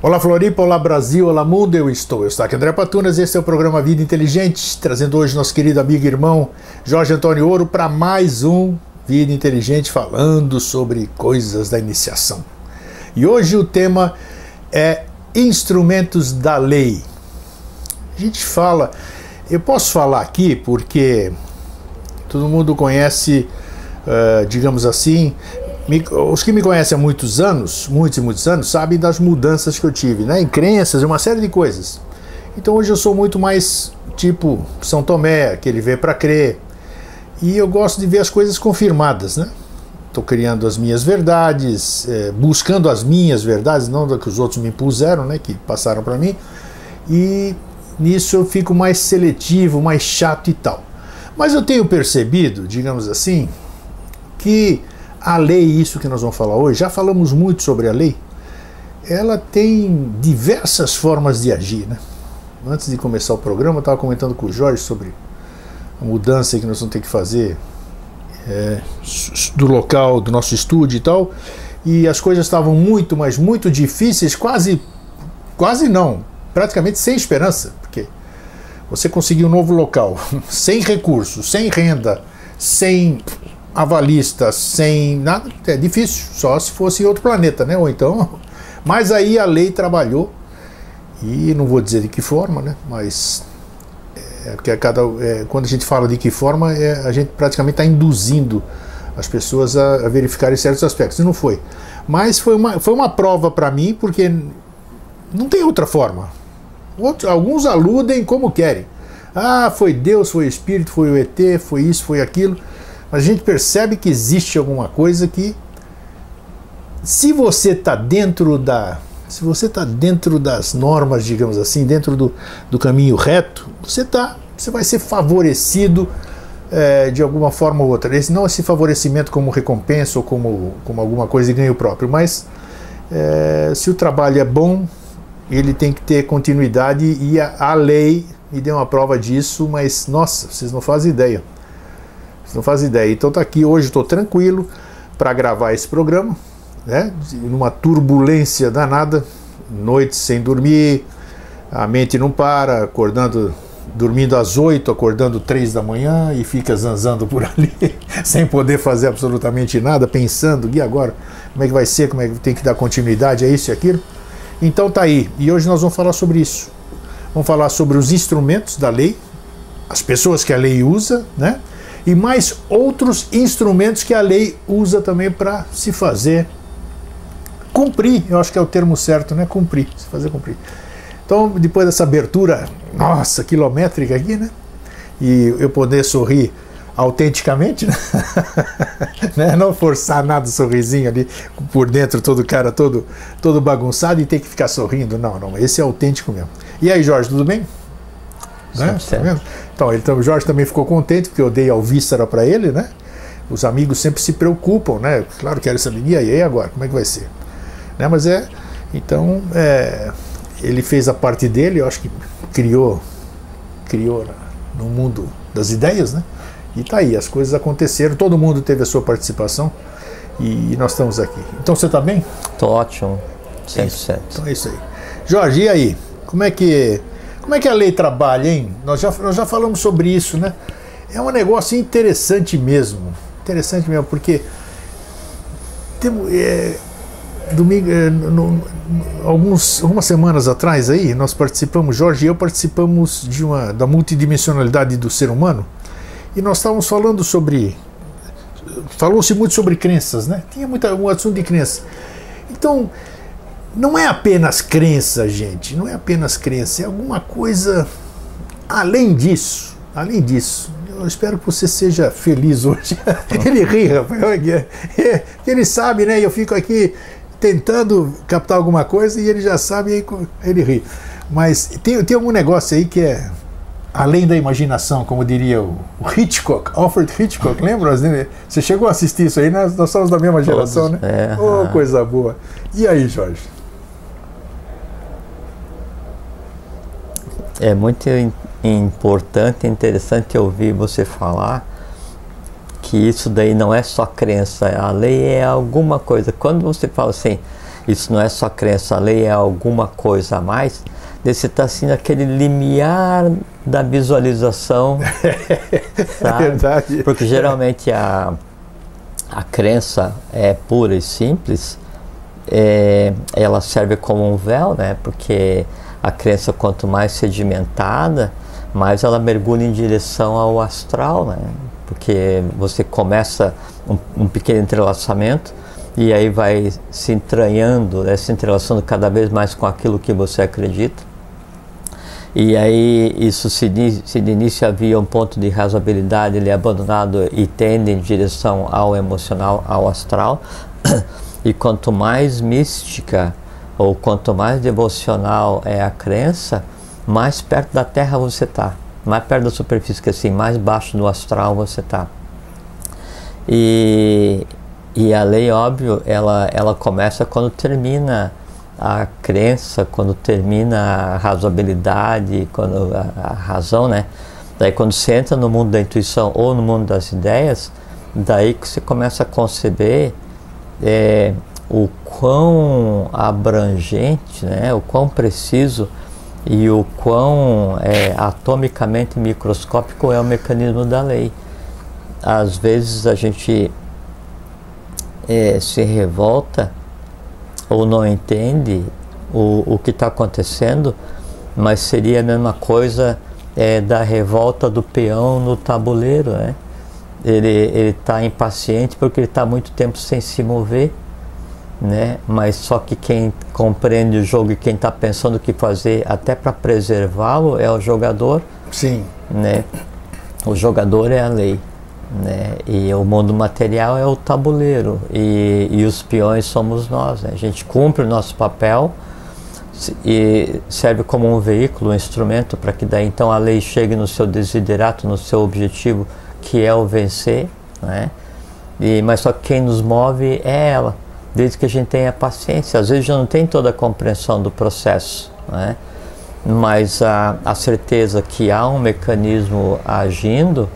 Olá Floripa, olá Brasil, olá mundo, eu estou aqui André Patunas, esse é o programa Vida Inteligente, trazendo hoje nosso querido amigo e irmão Jorge Antônio Ouro para mais um Vida Inteligente falando sobre coisas da iniciação. E hoje o tema é instrumentos da lei. A gente fala, eu posso falar aqui porque todo mundo conhece, digamos assim, os que me conhecem há muitos e muitos anos, sabem das mudanças que eu tive, né? Em crenças, uma série de coisas. Então hoje eu sou muito mais tipo São Tomé, que ele vê para crer. E eu gosto de ver as coisas confirmadas, né? Estou criando as minhas verdades, buscando as minhas verdades, não das que os outros me impuseram, né? Que passaram para mim. E nisso eu fico mais seletivo, mais chato e tal. Mas eu tenho percebido, digamos assim, que a lei, isso que nós vamos falar hoje, já falamos muito sobre a lei, ela tem diversas formas de agir, né? Antes de começar o programa, eu estava comentando com o Jorge sobre a mudança que nós vamos ter que fazer do local, do nosso estúdio e tal, e as coisas estavam muito, mas muito difíceis, quase não, praticamente sem esperança, porque você conseguir um novo local, sem recursos, sem renda, sem avalista, sem nada, é difícil, só se fosse em outro planeta, né? Ou então, mas aí a lei trabalhou, e não vou dizer de que forma, né? Mas porque quando a gente fala de que forma, a gente praticamente está induzindo as pessoas a verificarem certos aspectos, e não foi. Mas foi uma prova para mim, porque não tem outra forma. Alguns aludem como querem. Ah, foi Deus, foi o Espírito, foi o ET, foi isso, foi aquilo. Mas a gente percebe que existe alguma coisa que, se você está dentro das normas, digamos assim, dentro do caminho reto, você vai ser favorecido de alguma forma ou outra. Não esse favorecimento como recompensa ou como alguma coisa de ganho próprio, mas se o trabalho é bom, ele tem que ter continuidade, e a lei me deu uma prova disso, mas nossa, vocês não fazem ideia. Não faz ideia. Então tá aqui hoje, estou tranquilo para gravar esse programa, né? Numa turbulência danada, noites sem dormir, a mente não para, dormindo às 8, acordando 3 da manhã e fica zanzando por ali, sem poder fazer absolutamente nada, pensando, e agora? Como é que vai ser? Como é que tem que dar continuidade a isso e aquilo? Então tá aí. E hoje nós vamos falar sobre isso. Vamos falar sobre os instrumentos da lei, as pessoas que a lei usa, né? E mais outros instrumentos que a lei usa também para se fazer cumprir. Eu acho que é o termo certo, né? Cumprir, se fazer cumprir. Então, depois dessa abertura, nossa, quilométrica aqui, né? E eu poder sorrir autenticamente, né? Né? Não forçar nada, sorrisinho ali por dentro, todo bagunçado, e ter que ficar sorrindo. Não, esse é autêntico mesmo. E aí, Jorge, tudo bem? Né? Tá então, o Jorge também ficou contente, porque eu dei alvíscara para ele, né? Os amigos sempre se preocupam, né? Claro, quero saber, e aí agora, como é que vai ser? Né? Mas então, ele fez a parte dele, eu acho que criou no mundo das ideias, né? E tá aí, as coisas aconteceram, todo mundo teve a sua participação, e nós estamos aqui. Então, você tá bem? Tô ótimo, 100%. Então é isso aí. Jorge, e aí? Como é que a lei trabalha, hein? Nós já falamos sobre isso, né? É um negócio interessante mesmo, porque algumas semanas atrás aí, nós participamos, Jorge e eu participamos da multidimensionalidade do ser humano, e nós estávamos falando falou-se muito sobre crenças, né? Tinha um assunto de crença. Então, não é apenas crença, gente, não é apenas crença, é alguma coisa além disso. Eu espero que você seja feliz hoje. Ele ri, Rafael, ele sabe, né? Eu fico aqui tentando captar alguma coisa e ele já sabe, e aí ele ri. Mas tem algum negócio aí que é além da imaginação, como diria o Hitchcock, Alfred Hitchcock, lembra? Você chegou a assistir isso aí? Nós somos da mesma geração, né? Coisa boa. E aí, Jorge? É muito importante e interessante ouvir você falar que isso daí não é só crença, a lei é alguma coisa. Quando você fala assim, isso não é só crença, a lei é alguma coisa a mais, daí você está assim naquele limiar da visualização, sabe? É verdade. Porque geralmente a crença é pura e simples, ela serve como um véu, né? Porque a crença, quanto mais sedimentada, mais ela mergulha em direção ao astral, né? Porque você começa um pequeno entrelaçamento e aí vai se entranhando, né? Se entrelaçando cada vez mais com aquilo que você acredita. E aí isso se de início havia um ponto de razoabilidade, ele é abandonado e tende em direção ao emocional, ao astral. E quanto mais mística ou quanto mais devocional é a crença, mais perto da Terra você está, mais perto da superfície, que assim, mais baixo do astral você está. E a lei, óbvio, ela começa quando termina a crença, quando termina a razoabilidade, quando a razão, né? Daí quando você entra no mundo da intuição ou no mundo das ideias, daí que você começa a conceber o quão abrangente, né? O quão preciso e o quão atomicamente microscópico é o mecanismo da lei. Às vezes a gente se revolta ou não entende o que está acontecendo, mas seria a mesma coisa da revolta do peão no tabuleiro, né? Ele está impaciente porque ele está muito tempo sem se mover, né? Mas só que quem compreende o jogo e quem está pensando o que fazer até para preservá-lo é o jogador. Sim. Né? O jogador é a lei, né? E o mundo material é o tabuleiro e os peões somos nós, né? A gente cumpre o nosso papel e serve como um veículo, um instrumento para que daí então a lei chegue no seu desiderato, no seu objetivo, que é o vencer, né? Mas só que quem nos move é ela, desde que a gente tenha paciência. Às vezes já não tem toda a compreensão do processo, né? Mas a certeza que há um mecanismo agindo,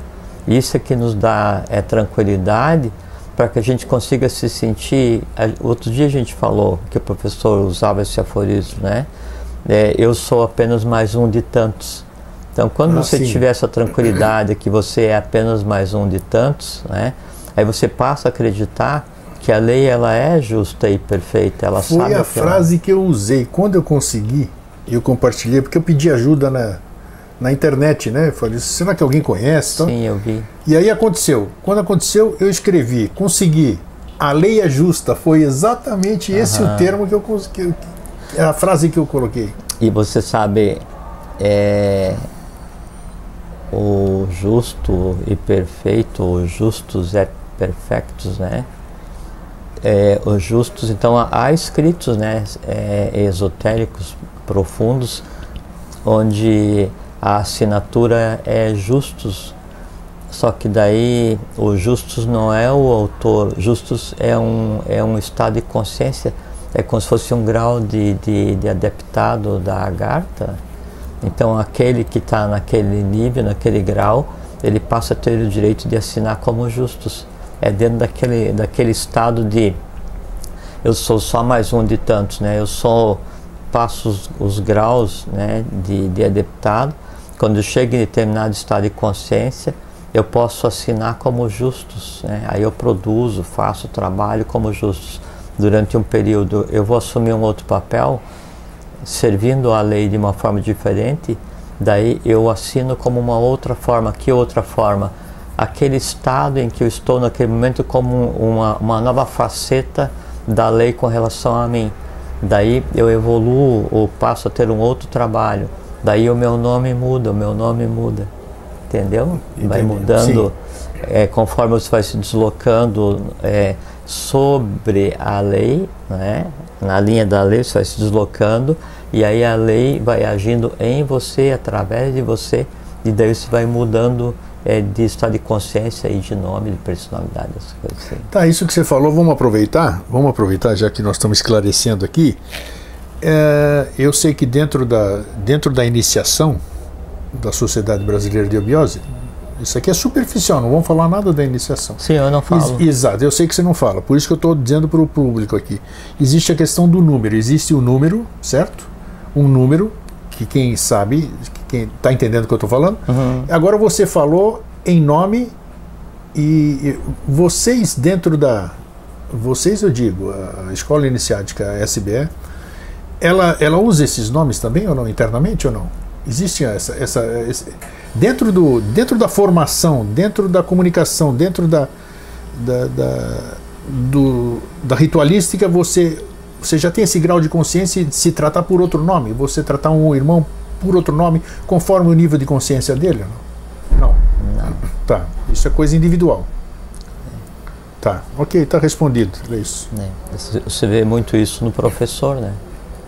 isso é que nos dá tranquilidade para que a gente consiga se sentir. Outro dia a gente falou que o professor usava esse aforismo, né? Eu sou apenas mais um de tantos. Então, quando você tiver essa tranquilidade que você é apenas mais um de tantos, né? Aí você passa a acreditar que a lei ela é justa e perfeita. Ela Foi sabe a frase que eu usei quando eu consegui. Eu compartilhei porque eu pedi ajuda na internet, né? Eu falei, será que alguém conhece? Então, sim, eu vi. E aí aconteceu. Quando aconteceu, eu escrevi, consegui. A lei é justa. Foi exatamente esse o termo que eu consegui, a frase que eu coloquei. E você sabe, o justo e perfeito, os justos é perfectos, né? Os justos, então há escritos, né, esotéricos profundos, onde a assinatura é justos, só que daí o justus não é o autor, justus é um estado de consciência, é como se fosse um grau de adeptado da Agartha. Então aquele que está naquele nível, naquele grau, ele passa a ter o direito de assinar como justus. É dentro daquele estado de eu sou só mais um de tantos, né? Eu passo os graus, né, de adeptado. Quando eu chego em determinado estado de consciência, eu posso assinar como justus, né? Aí eu produzo, faço trabalho como justus. Durante um período eu vou assumir um outro papel, servindo a lei de uma forma diferente, daí eu assino como uma outra forma. Que outra forma? Aquele estado em que eu estou naquele momento como uma nova faceta da lei com relação a mim. Daí eu evoluo ou passo a ter um outro trabalho. Daí o meu nome muda, entendeu? Vai mudando, conforme você vai se deslocando sobre a lei, né? Na linha da lei você vai se deslocando e aí a lei vai agindo em você, através de você, e daí você vai mudando de estado de consciência e de nome, de personalidade, essas coisas assim. Tá, isso que você falou, vamos aproveitar já que nós estamos esclarecendo aqui. Eu sei que dentro da iniciação da Sociedade Brasileira de Eubiose, Isso aqui é superficial, não vamos falar nada da iniciação. Sim, eu não falo. Exato, eu sei que você não fala, por isso que eu estou dizendo para o público aqui. Existe a questão do número, existe o número, certo? Um número, que quem sabe, quem está entendendo o que eu estou falando. Agora você falou em nome e vocês dentro da... Vocês, eu digo, a Escola Iniciática SBE, ela usa esses nomes também ou não, internamente ou não? Existe dentro da formação, dentro da comunicação, dentro da ritualística, você já tem esse grau de consciência de se tratar por outro nome? Você tratar um irmão por outro nome, conforme o nível de consciência dele? Não. Tá, isso é coisa individual. Tá, ok, está respondido, é isso. Você vê muito isso no professor, né?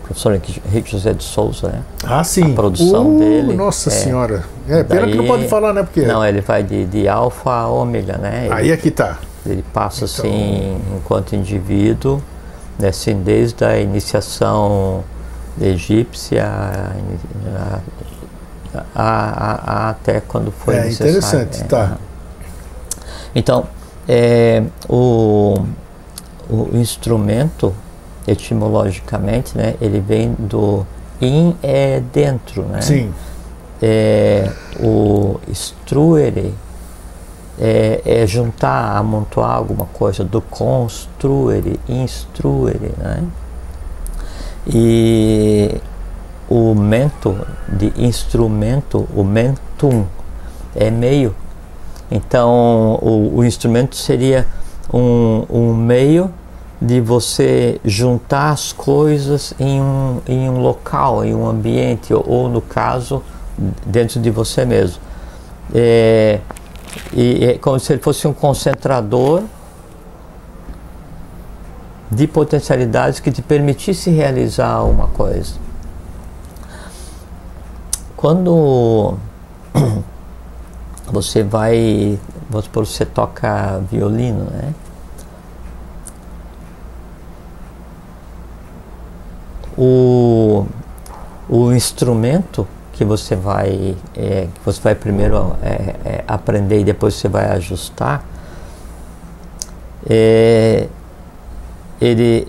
O professor Henrique José de Souza, né? Ah, sim. A produção dele. Nossa Senhora. Pena que não pode falar, né? Porque... Não, ele vai de alfa a ômega, né? Aí é que tá. Ele passa, então, assim, enquanto indivíduo, né, assim, desde a iniciação egípcia até quando foi necessário. Interessante, tá. Então, o instrumento, etimologicamente, né, ele vem do in é dentro, né? Sim. O instruere é juntar, amontoar alguma coisa, do construere, instruere, né? E o mento de instrumento, o mentum, é meio. Então o instrumento seria um meio de você juntar as coisas em um local, em um ambiente, ou no caso, dentro de você mesmo. E é como se ele fosse um concentrador de potencialidades que te permitisse realizar uma coisa. Quando você vai, vamos supor, você toca violino, né? O instrumento que você vai primeiro aprender e depois você vai ajustar, ele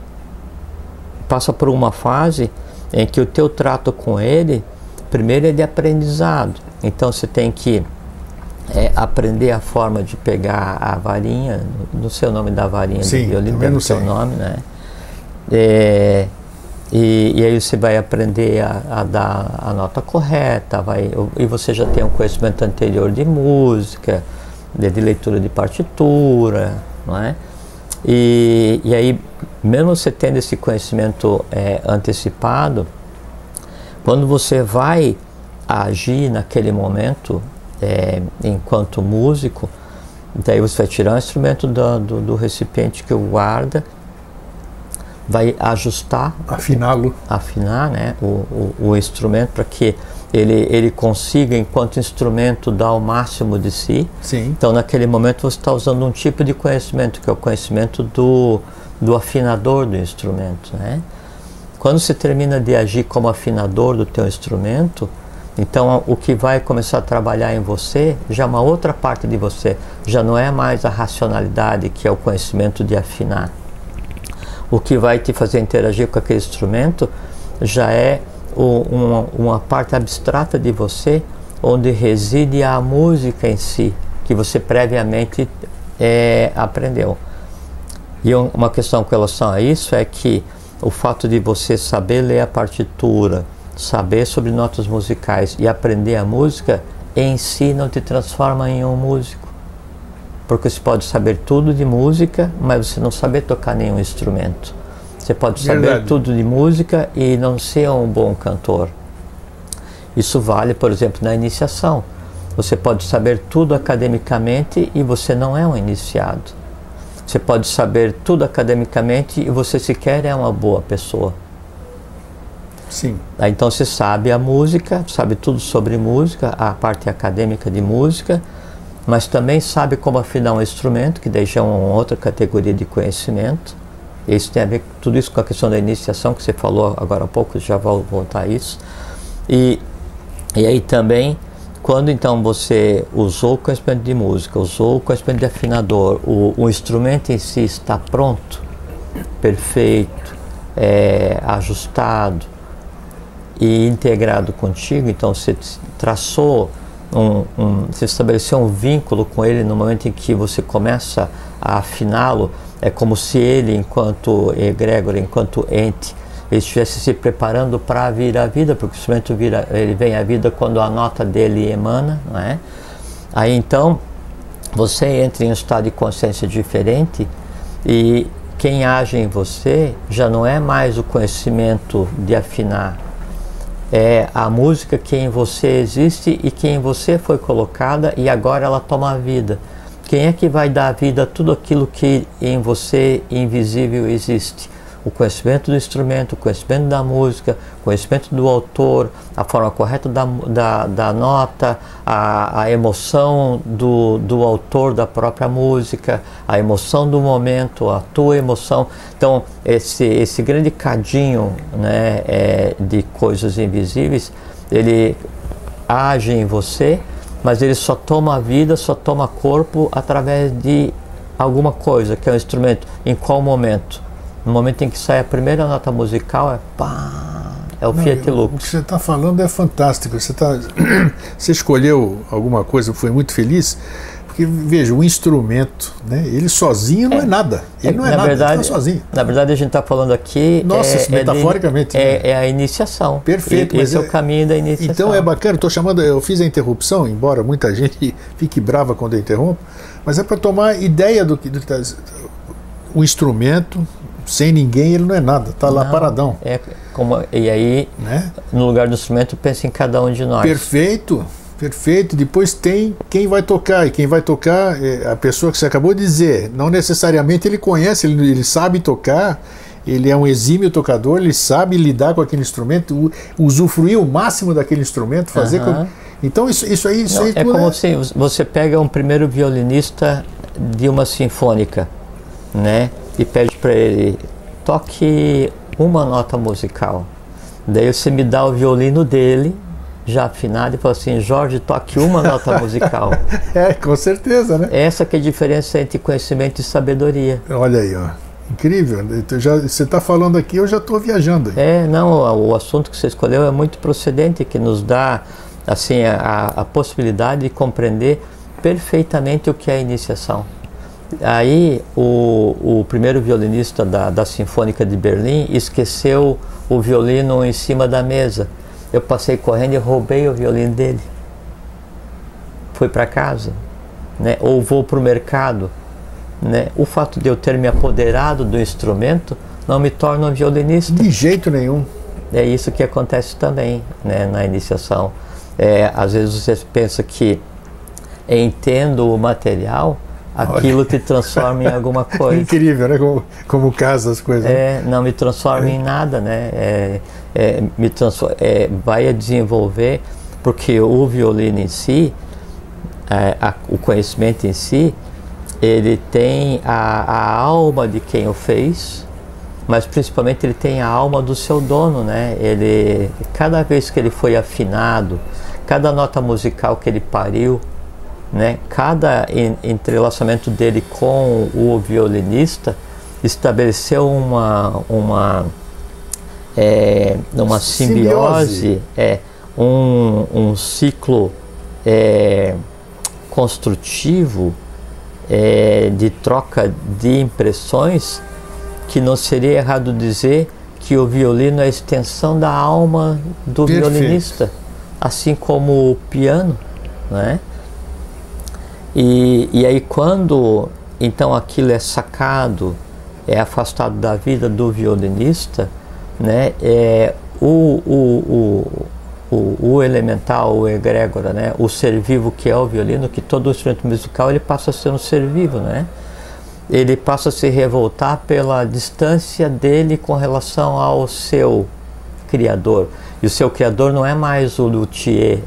passa por uma fase em que o teu trato com ele, primeiro é de aprendizado. Então você tem que aprender a forma de pegar a varinha, no seu nome da varinha do violino, no seu nome, né? E aí você vai aprender a dar a nota correta, e você já tem um conhecimento anterior de música, de leitura de partitura, não é? E aí, mesmo você tendo esse conhecimento antecipado, quando você vai agir naquele momento, enquanto músico, daí você vai tirar o instrumento do recipiente que o guarda, vai ajustar, afinar, né, o instrumento para que ele consiga, enquanto instrumento, dar o máximo de si. Sim. Então naquele momento você está usando um tipo de conhecimento, que é o conhecimento do afinador do instrumento, né? Quando você termina de agir como afinador do teu instrumento, então o que vai começar a trabalhar em você, já uma outra parte de você, já não é mais a racionalidade, que é o conhecimento de afinar. O que vai te fazer interagir com aquele instrumento já é uma parte abstrata de você, onde reside a música em si, que você previamente aprendeu. E uma questão com relação a isso é que o fato de você saber ler a partitura, saber sobre notas musicais e aprender a música, em si não te transforma em um músico. Porque você pode saber tudo de música, mas você não saber tocar nenhum instrumento. Você pode saber tudo de música e não ser um bom cantor. Isso vale, por exemplo, na iniciação. Você pode saber tudo academicamente e você não é um iniciado. Você pode saber tudo academicamente e você sequer é uma boa pessoa. Sim. Então você sabe a música, sabe tudo sobre música, a parte acadêmica de música, mas também sabe como afinar um instrumento, que daí já é uma outra categoria de conhecimento. Isso tem a ver tudo isso com a questão da iniciação, que você falou agora há pouco, já vou voltar a isso. E aí também, quando então você usou o conhecimento de música, usou o conhecimento de afinador, o instrumento em si está pronto, perfeito, ajustado e integrado contigo, então você traçou, você estabeleceu um vínculo com ele no momento em que você começa a afiná-lo, é como se ele, enquanto egrégora, enquanto ente, ele estivesse se preparando para vir à vida, porque o instrumento ele vem à vida quando a nota dele emana, não é? Aí então você entra em um estado de consciência diferente e quem age em você já não é mais o conhecimento de afinar, é a música que em você existe e que em você foi colocada e agora ela toma vida. Quem é que vai dar vida a tudo aquilo que em você invisível existe? O conhecimento do instrumento, o conhecimento da música, o conhecimento do autor, a forma correta da nota, a emoção do autor da própria música, a emoção do momento, a tua emoção. Então, esse grande cadinho, né, de coisas invisíveis, ele age em você, mas ele só toma vida, só toma corpo através de alguma coisa, que é um instrumento. Em qual momento? No momento em que sai a primeira nota musical, é o Fiat Lux. O que você está falando é fantástico. Você escolheu alguma coisa, foi muito feliz, porque, veja, o instrumento, né, ele sozinho não é nada. Ele não é nada, verdade, ele está sozinho. Na verdade, a gente está falando aqui... Nossa, metaforicamente. É a iniciação. Perfeito. Esse é o caminho da iniciação. Então é bacana, eu fiz a interrupção, embora muita gente fique brava quando eu interrompo, mas é para tomar ideia do que está... O instrumento... Sem ninguém ele não é nada, está lá paradão. E aí, né? No lugar do instrumento, pensa em cada um de nós. Perfeito, perfeito. Depois tem quem vai tocar, e quem vai tocar é a pessoa que você acabou de dizer. Não necessariamente ele conhece, ele sabe tocar, ele é um exímio tocador, ele sabe lidar com aquele instrumento, usufruir o máximo daquele instrumento, fazer Então isso aí é como se você pega um primeiro violinista de uma sinfônica, né? E pede para ele, toque uma nota musical. Daí você me dá o violino dele, já afinado, e fala assim, Jorge, toque uma nota musical. Com certeza, né? Essa que é a diferença entre conhecimento e sabedoria. Olha aí, ó. Incrível. Você está falando aqui, eu já estou viajando. O assunto que você escolheu é muito procedente, que nos dá assim, a possibilidade de compreender perfeitamente o que é a iniciação. Aí o primeiro violinista da Sinfônica de Berlim esqueceu o violino em cima da mesa. Eu passei correndo e roubei o violino dele. Fui para casa, né? Ou vou para o mercado, né? O fato de eu ter me apoderado do instrumento não me torna um violinista. De jeito nenhum. É isso que acontece também, né, na iniciação. Às vezes você pensa que entendo o material, aquilo te transforma em alguma coisa. Incrível, né? Como casa as coisas. Não me transforma em nada, né? Vai a desenvolver, porque o violino em si, o conhecimento em si, ele tem a alma de quem o fez, mas principalmente ele tem a alma do seu dono, né? Cada vez que ele foi afinado, cada nota musical que ele pariu, né? Cada entrelaçamento dele com o violinista estabeleceu uma simbiose, um ciclo construtivo de troca de impressões, que não seria errado dizer que o violino é a extensão da alma do violinista, assim como o piano, né? E aí quando então aquilo é sacado, é afastado da vida do violinista, né? O elemental, o egrégora, né? O ser vivo que é o violino, que todo instrumento musical ele passa a ser um ser vivo, né? Ele passa a se revoltar pela distância dele com relação ao seu criador. E o seu criador não é mais o luthier,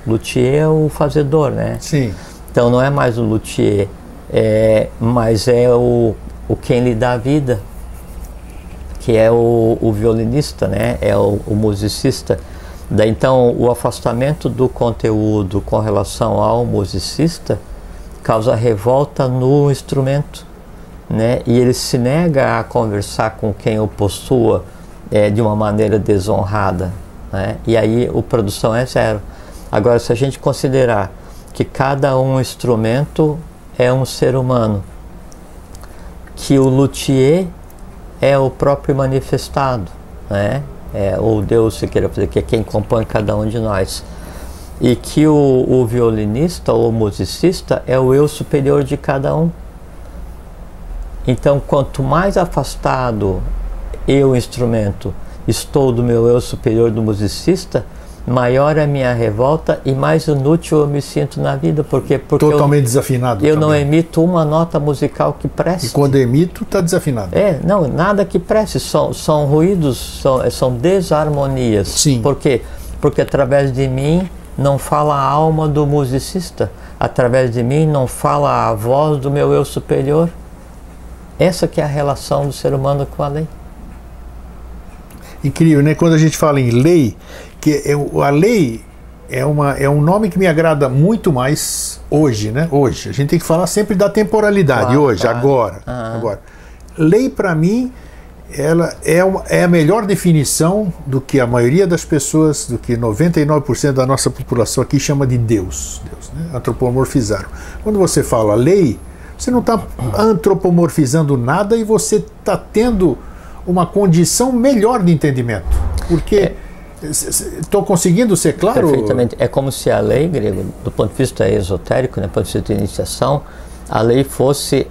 luthier é o fazedor, né? Sim. Então não é mais o luthier, mas é o quem lhe dá a vida, que é o violinista, né? É o musicista. Daí, então, o afastamento do conteúdo com relação ao musicista causa revolta no instrumento, né? E ele se nega a conversar com quem o possua de uma maneira desonrada, né? E aí a produção é zero. Agora, se a gente considerar que cada um instrumento é um ser humano, que o luthier é o próprio manifestado, né? Ou Deus, se queira dizer, que é quem compõe cada um de nós, e que o violinista ou o musicista é o eu superior de cada um. Então, quanto mais afastado eu, instrumento, estou do meu eu superior do musicista, maior é a minha revolta e mais inútil eu me sinto na vida, porque totalmente desafinado. Eu não emito uma nota musical que preste. E quando emito, está desafinado. Não, nada que preste, são ruídos, são desarmonias. Sim. Por quê? Porque através de mim não fala a alma do musicista, através de mim não fala a voz do meu eu superior. Essa que é a relação do ser humano com a lei. Incrível, né? Quando a gente fala em lei, a lei é um nome que me agrada muito mais hoje, né? Hoje. A gente tem que falar sempre da temporalidade, claro, hoje, claro. Agora. Lei, para mim, ela é a melhor definição do que a maioria das pessoas, do que 99% da nossa população aqui chama de Deus, né? Antropomorfizaram. Quando você fala lei, você não está antropomorfizando nada e você está tendo uma condição melhor de entendimento. Porque estou conseguindo ser claro? Perfeitamente. É como se a lei, grego, do ponto de vista esotérico, né, do ponto de vista de iniciação, a lei fosse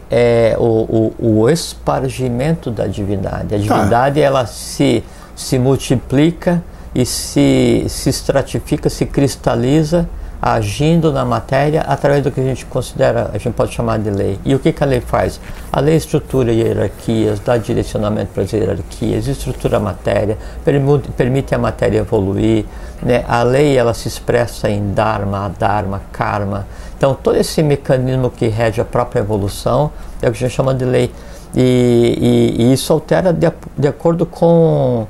o espargimento da divindade. A divindade ela se multiplica e se estratifica, se cristaliza, agindo na matéria através do que a gente considera, a gente pode chamar de lei. E o que a lei faz? A lei estrutura hierarquias, dá direcionamento para as hierarquias, estrutura a matéria, permite a matéria evoluir, né? A lei ela se expressa em dharma, adharma, karma. Então todo esse mecanismo que rege a própria evolução é o que a gente chama de lei. E isso altera de acordo com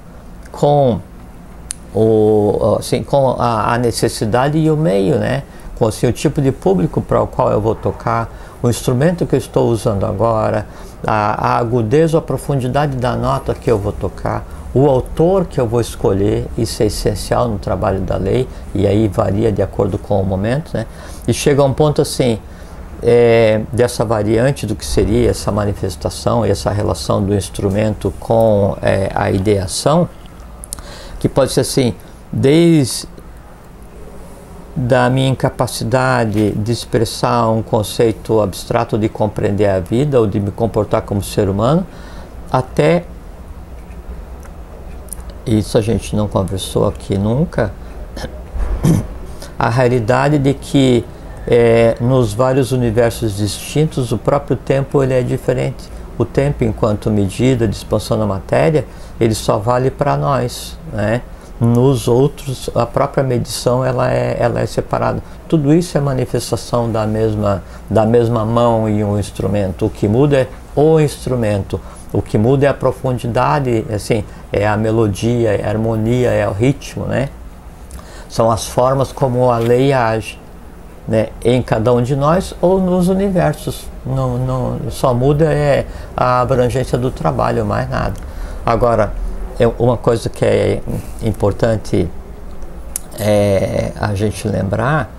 a necessidade e o meio, né? Com assim, o tipo de público para o qual eu vou tocar, o instrumento que eu estou usando agora, a agudeza ou a profundidade da nota que eu vou tocar, o autor que eu vou escolher, isso é essencial no trabalho da lei, e aí varia de acordo com o momento, né? E chega a um ponto assim, dessa variante do que seria essa manifestação e essa relação do instrumento com a ideação, que pode ser assim, desde da minha incapacidade de expressar um conceito abstrato de compreender a vida ou de me comportar como ser humano, até, isso a gente não conversou aqui nunca, a realidade de que nos vários universos distintos o próprio tempo ele é diferente. O tempo, enquanto medida de expansão da matéria, ele só vale para nós, né? Nos outros, a própria medição ela é separada. Tudo isso é manifestação da mesma mão e um instrumento. O que muda é o instrumento. O que muda é a profundidade, assim, é a melodia, é a harmonia, é o ritmo, né? São as formas como a lei age, né, em cada um de nós ou nos universos. Só muda a abrangência do trabalho, mais nada. Agora, uma coisa que é importante a gente lembrar,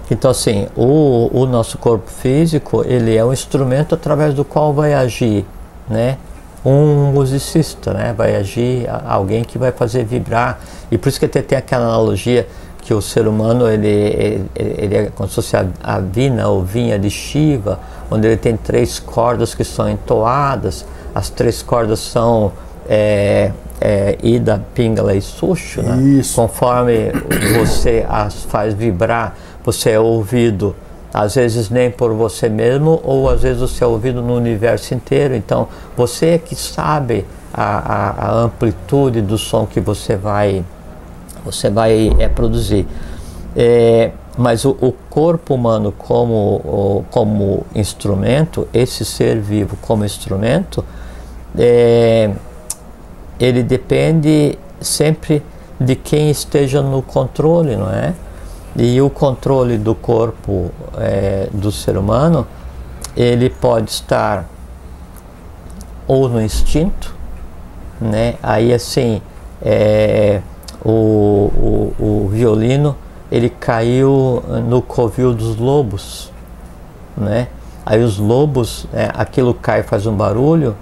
então assim, o nosso corpo físico, ele é um instrumento através do qual vai agir, né, um musicista, né, vai agir alguém que vai fazer vibrar. E por isso que tem aquela analogia que o ser humano ele é como se fosse a vina ou vinha de Shiva, onde ele tem 3 cordas que são entoadas. As 3 cordas são Ida, Pingala e Sushu, né? Conforme você as faz vibrar, você é ouvido, às vezes nem por você mesmo, ou às vezes você é ouvido no universo inteiro. Então você é que sabe a amplitude do som que você vai produzir. Mas o corpo humano como instrumento, esse ser vivo como instrumento, ele depende sempre de quem esteja no controle, não é? E o controle do corpo do ser humano, ele pode estar ou no instinto, né? Aí assim, o violino, ele caiu no covil dos lobos, né? Aí os lobos, aquilo cai e faz um barulho,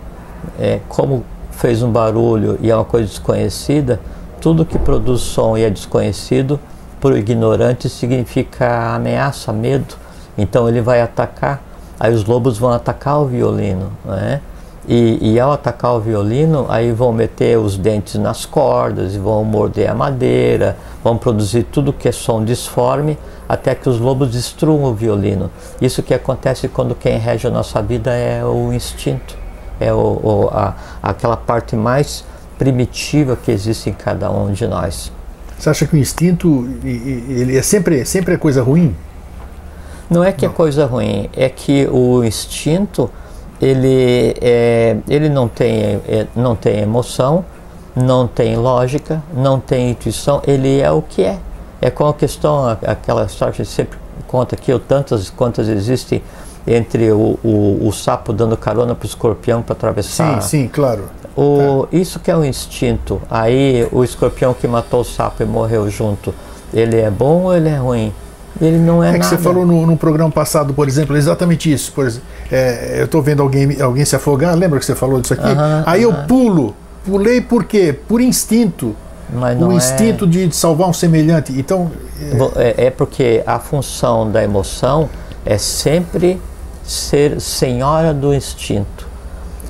como fez um barulho e é uma coisa desconhecida, tudo que produz som e é desconhecido, para o ignorante significa ameaça, medo. Então ele vai atacar. Aí os lobos vão atacar o violino, né? E ao atacar o violino, aí vão meter os dentes nas cordas e vão morder a madeira, vão produzir tudo que é som disforme, até que os lobos destruam o violino. Isso que acontece quando quem rege a nossa vida é o instinto, é aquela parte mais primitiva que existe em cada um de nós. Você acha que o instinto ele é sempre coisa ruim? Não é que é coisa ruim, é que o instinto ele não tem emoção, não tem lógica, não tem intuição, ele é o que é. É com a questão, aquela história que a gente sempre conta aqui, tantas quantas existem entre o sapo dando carona para o escorpião para atravessar. Sim, claro. Isso que é o instinto. Aí o escorpião que matou o sapo e morreu junto, ele é bom ou ele é ruim? Ele não é nada. Que você falou no programa passado, por exemplo, exatamente isso. Por exemplo, eu estou vendo alguém se afogar, lembra que você falou disso aqui? Aí eu pulei por quê? Por instinto. Mas não o instinto de salvar um semelhante. Então, é porque a função da emoção é sempre ser senhora do instinto.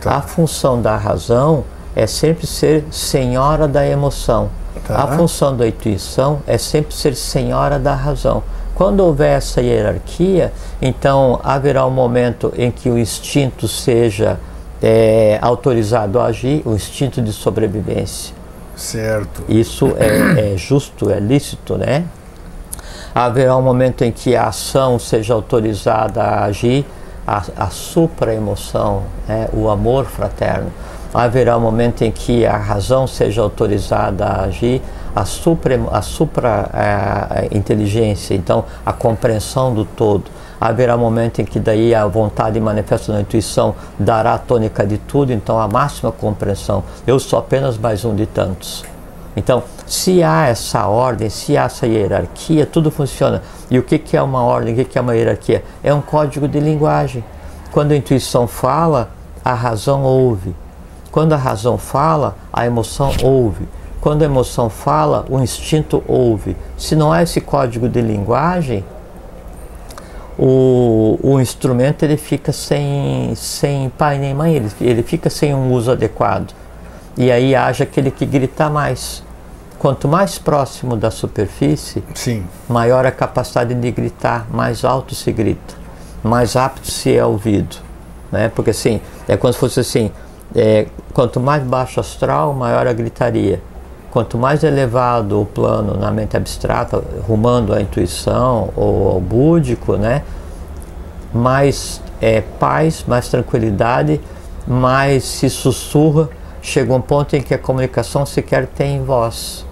Tá. A função da razão é sempre ser senhora da emoção. Tá. A função da intuição é sempre ser senhora da razão. Quando houver essa hierarquia, então haverá um momento em que o instinto seja autorizado a agir, o instinto de sobrevivência. Certo. Isso é justo, é lícito, né? Haverá um momento em que a ação seja autorizada a agir, a supra-emoção, o amor fraterno. Haverá um momento em que a razão seja autorizada a agir, a supra-inteligência, então a compreensão do todo. Haverá um momento em que daí a vontade manifesta na intuição dará a tônica de tudo, então a máxima compreensão. Eu sou apenas mais um de tantos. Então, se há essa ordem, se há essa hierarquia, tudo funciona. E o que é uma ordem, o que é uma hierarquia? É um código de linguagem. Quando a intuição fala, a razão ouve. Quando a razão fala, a emoção ouve. Quando a emoção fala, o instinto ouve. Se não há esse código de linguagem, o instrumento ele fica sem pai nem mãe, ele fica sem um uso adequado. E aí haja aquele que grita mais. Quanto mais próximo da superfície, sim, maior a capacidade de gritar, mais alto se grita, mais apto se é ouvido, né? Porque assim, é como se fosse assim, quanto mais baixo astral, maior a gritaria. Quanto mais elevado o plano na mente abstrata, rumando à intuição ou ao búdico, né? Mais paz, mais tranquilidade, mais se sussurra. Chega um ponto em que a comunicação sequer tem voz,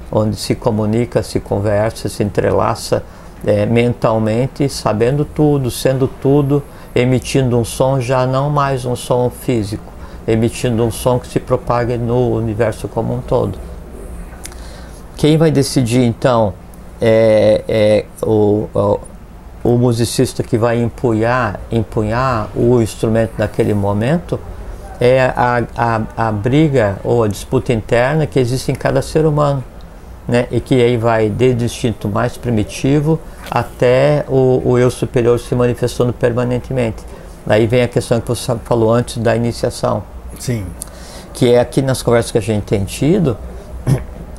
onde se comunica, se conversa, se entrelaça mentalmente, sabendo tudo, sendo tudo, emitindo um som, já não mais um som físico, emitindo um som que se propague no universo como um todo. Quem vai decidir então o musicista que vai empunhar o instrumento naquele momento, é a briga ou a disputa interna que existe em cada ser humano, né? E que aí vai desde o instinto mais primitivo até o eu superior se manifestando permanentemente. Daí vem a questão que você falou antes da iniciação. Sim. Que é aqui nas conversas que a gente tem tido,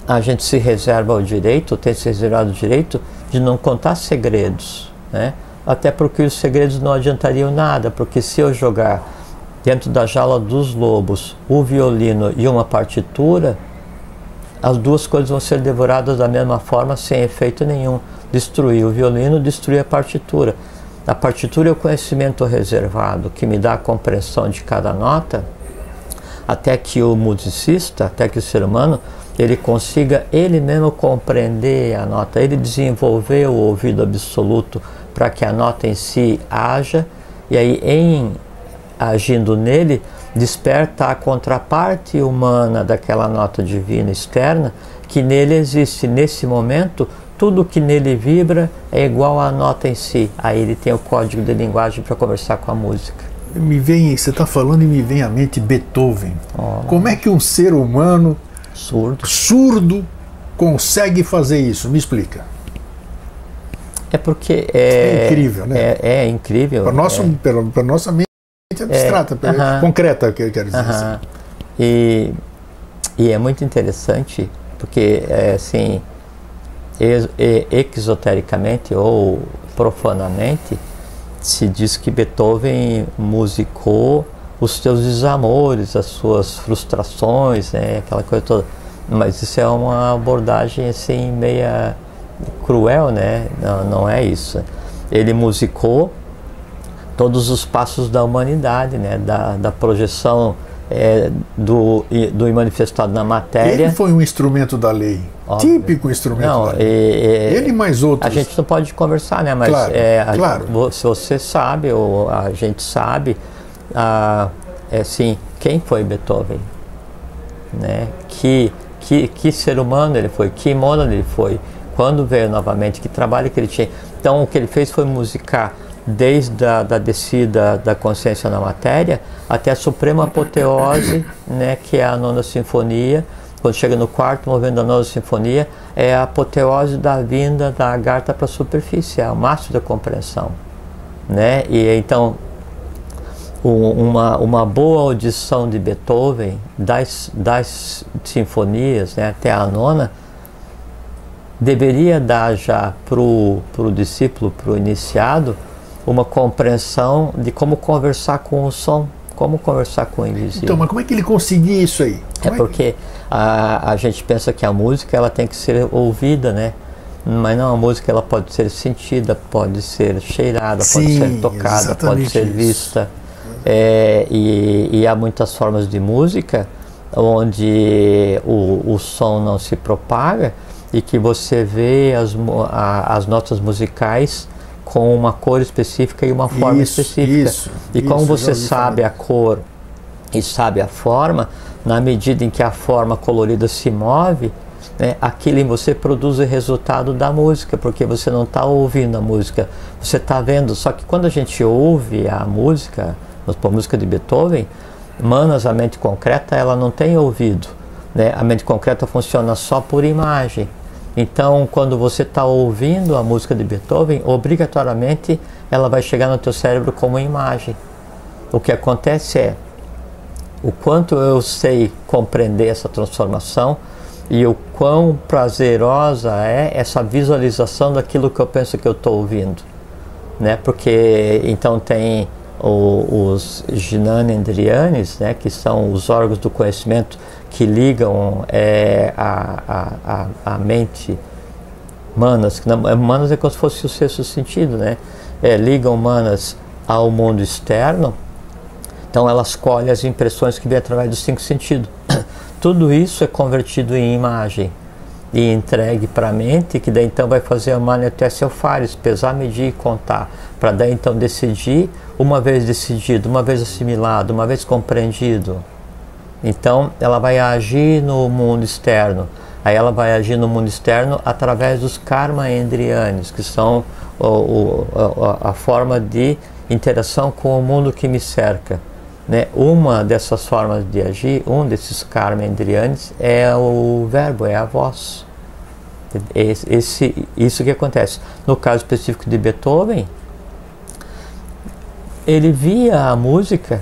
a gente se reserva o direito, tem se reservado o direito de não contar segredos, né? Até porque os segredos não adiantariam nada, porque se eu jogar dentro da jaula dos lobos o violino e uma partitura, as duas coisas vão ser devoradas da mesma forma, sem efeito nenhum. Destruir o violino, destruir a partitura. A partitura é o conhecimento reservado, que me dá a compreensão de cada nota. até que o musicista, até que o ser humano, ele consiga ele mesmo compreender a nota, ele desenvolver o ouvido absoluto para que a nota em si haja, e aí em agindo nele, desperta a contraparte humana daquela nota divina externa, que nele existe. Nesse momento, tudo que nele vibra é igual à nota em si. Aí ele tem o código de linguagem para conversar com a música. Você está falando e me vem à mente Beethoven. Como é que um ser humano surdo consegue fazer isso? Me explica. É porque é incrível, né? É incrível. Para nossa mente abstrata, concreta, que eu quero dizer assim. E é muito interessante, porque assim, exotericamente ou profanamente, se diz que Beethoven musicou os seus desamores, as suas frustrações, né, aquela coisa toda. Mas isso é uma abordagem assim meia cruel, né? Não é isso. Ele musicou todos os passos da humanidade, né? Da projeção do manifestado na matéria. Ele foi um instrumento da lei. Óbvio. Típico instrumento da lei. Ele mais outros. A gente não pode conversar, né? Mas claro. Se você sabe, ou a gente sabe, assim, quem foi Beethoven, né? Que ser humano ele foi, que mono ele foi, quando veio novamente, que trabalho que ele tinha. Então o que ele fez foi musicar desde a descida da consciência na matéria até a suprema apoteose, né, que é a nona sinfonia. Quando chega no quarto movimento da nona sinfonia, é a apoteose da vinda da Agartha para a superfície, é o máximo da compreensão, né? E então uma boa audição de Beethoven das sinfonias, né, até a nona, deveria dar já para o discípulo, para o iniciado, uma compreensão de como conversar com o som, como conversar com o invisível. Então, mas como é que ele conseguia isso aí? Porque a gente pensa que a música ela tem que ser ouvida, né? Mas não, a música ela pode ser sentida, pode ser cheirada, pode ser tocada, pode ser vista. E há muitas formas de música onde o som não se propaga e que você vê as notas musicais com uma cor específica e uma forma específica. Como você sabe a cor e sabe a forma, na medida em que a forma colorida se move, né, aquilo em você produz o resultado da música, porque você não está ouvindo a música, você está vendo. Só que quando a gente ouve a música, a música de Beethoven, Manas, a mente concreta, ela não tem ouvido, né? A mente concreta funciona só por imagem. Então, quando você está ouvindo a música de Beethoven, obrigatoriamente ela vai chegar no teu cérebro como imagem. O que acontece é, o quanto eu sei compreender essa transformação e o quão prazerosa é essa visualização daquilo que eu penso que eu estou ouvindo, né? Porque então tem os Gnanendriyanis, né, que são os órgãos do conhecimento que ligam a mente, manas, manas é como se fosse o sexto sentido, né? Ligam manas ao mundo externo. Então elas colhem as impressões que vêm através dos 5 sentidos. Tudo isso é convertido em imagem e entregue para a mente, que daí então vai fazer a Manetese Fares, pesar, medir e contar, para daí então decidir, uma vez decidido, uma vez assimilado, uma vez compreendido. Então ela vai agir no mundo externo. Aí ela vai agir no mundo externo através dos Karma Endriyanis, que são a forma de interação com o mundo que me cerca, né? Uma dessas formas de agir, um desses Karma Endriyanis é o verbo, é a voz. Isso que acontece. No caso específico de Beethoven, ele via a música,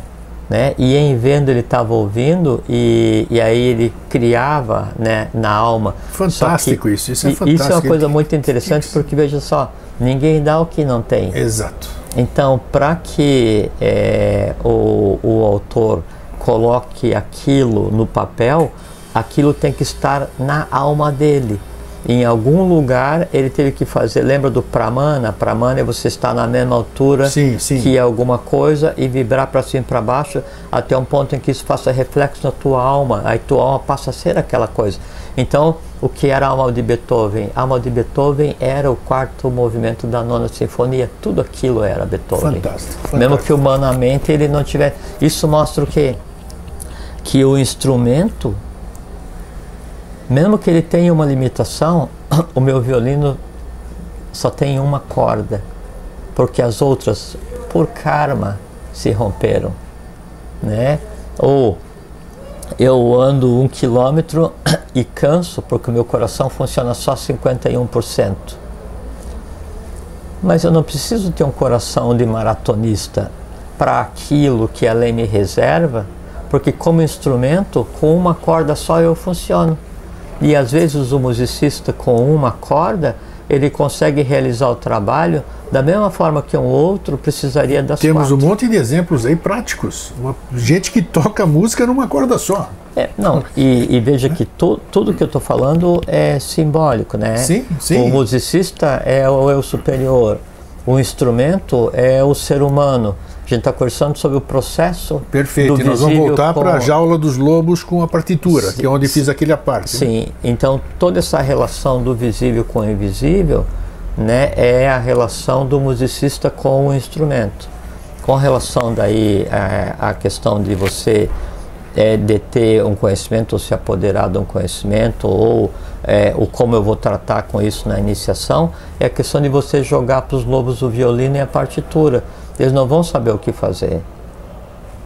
né? E em vendo ele estava ouvindo e aí ele criava, né, na alma. Fantástico isso é fantástico. Isso é uma coisa muito interessante, porque veja só, ninguém dá o que não tem. Exato. Então, para que o autor coloque aquilo no papel, aquilo tem que estar na alma dele. Em algum lugar ele teve que fazer, lembra do pramana? Pramana é você estar na mesma altura sim, sim. que alguma coisa e vibrar para cima e para baixo até um ponto em que isso faça reflexo na tua alma, aí tua alma passa a ser aquela coisa. Então, o que era a alma de Beethoven? A alma de Beethoven era o quarto movimento da nona sinfonia, tudo aquilo era Beethoven. Fantástico. Mesmo que humanamente ele não tivesse. Isso mostra o quê? Que o instrumento, mesmo que ele tenha uma limitação, o meu violino só tem uma corda, porque as outras, por karma, se romperam, né? Ou eu ando 1 quilômetro e canso, porque o meu coração funciona só 51%. Mas eu não preciso ter um coração de maratonista para aquilo que a lei me reserva, porque como instrumento, com uma corda só eu funciono. E às vezes o musicista com uma corda, ele consegue realizar o trabalho da mesma forma que um outro precisaria das Temos quatro. um monte de exemplos aí práticos. Gente que toca música numa corda só. Não, e veja que tudo que eu estou falando é simbólico, né? Sim, sim. O musicista é o eu superior, o instrumento é o ser humano. A gente está conversando sobre o processo. Perfeito, do e nós vamos visível voltar com... para a jaula dos lobos com a partitura, Sim, que é onde fiz aquele parte. Sim, então toda essa relação do visível com o invisível, né, é a relação do musicista com o instrumento. Com relação daí à questão de você deter um conhecimento ou se apoderar de um conhecimento ou o como eu vou tratar com isso na iniciação, é a questão de você jogar para os lobos o violino e a partitura. Eles não vão saber o que fazer,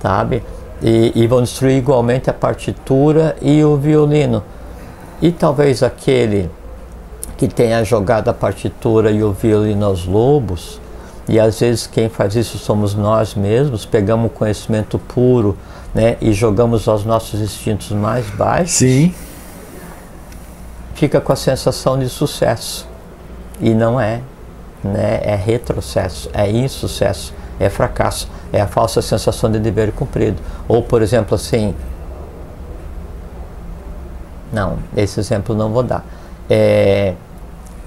sabe? E vão destruir igualmente a partitura e o violino. E talvez aquele que tenha jogado a partitura e o violino aos lobos, e às vezes quem faz isso somos nós mesmos, pegamos o conhecimento puro, né, e jogamos aos nossos instintos mais baixos. Sim. Fica com a sensação de sucesso. E não é, né? É retrocesso, é insucesso, é fracasso, é a falsa sensação de dever cumprido. Ou, por exemplo, assim... Não, esse exemplo não vou dar.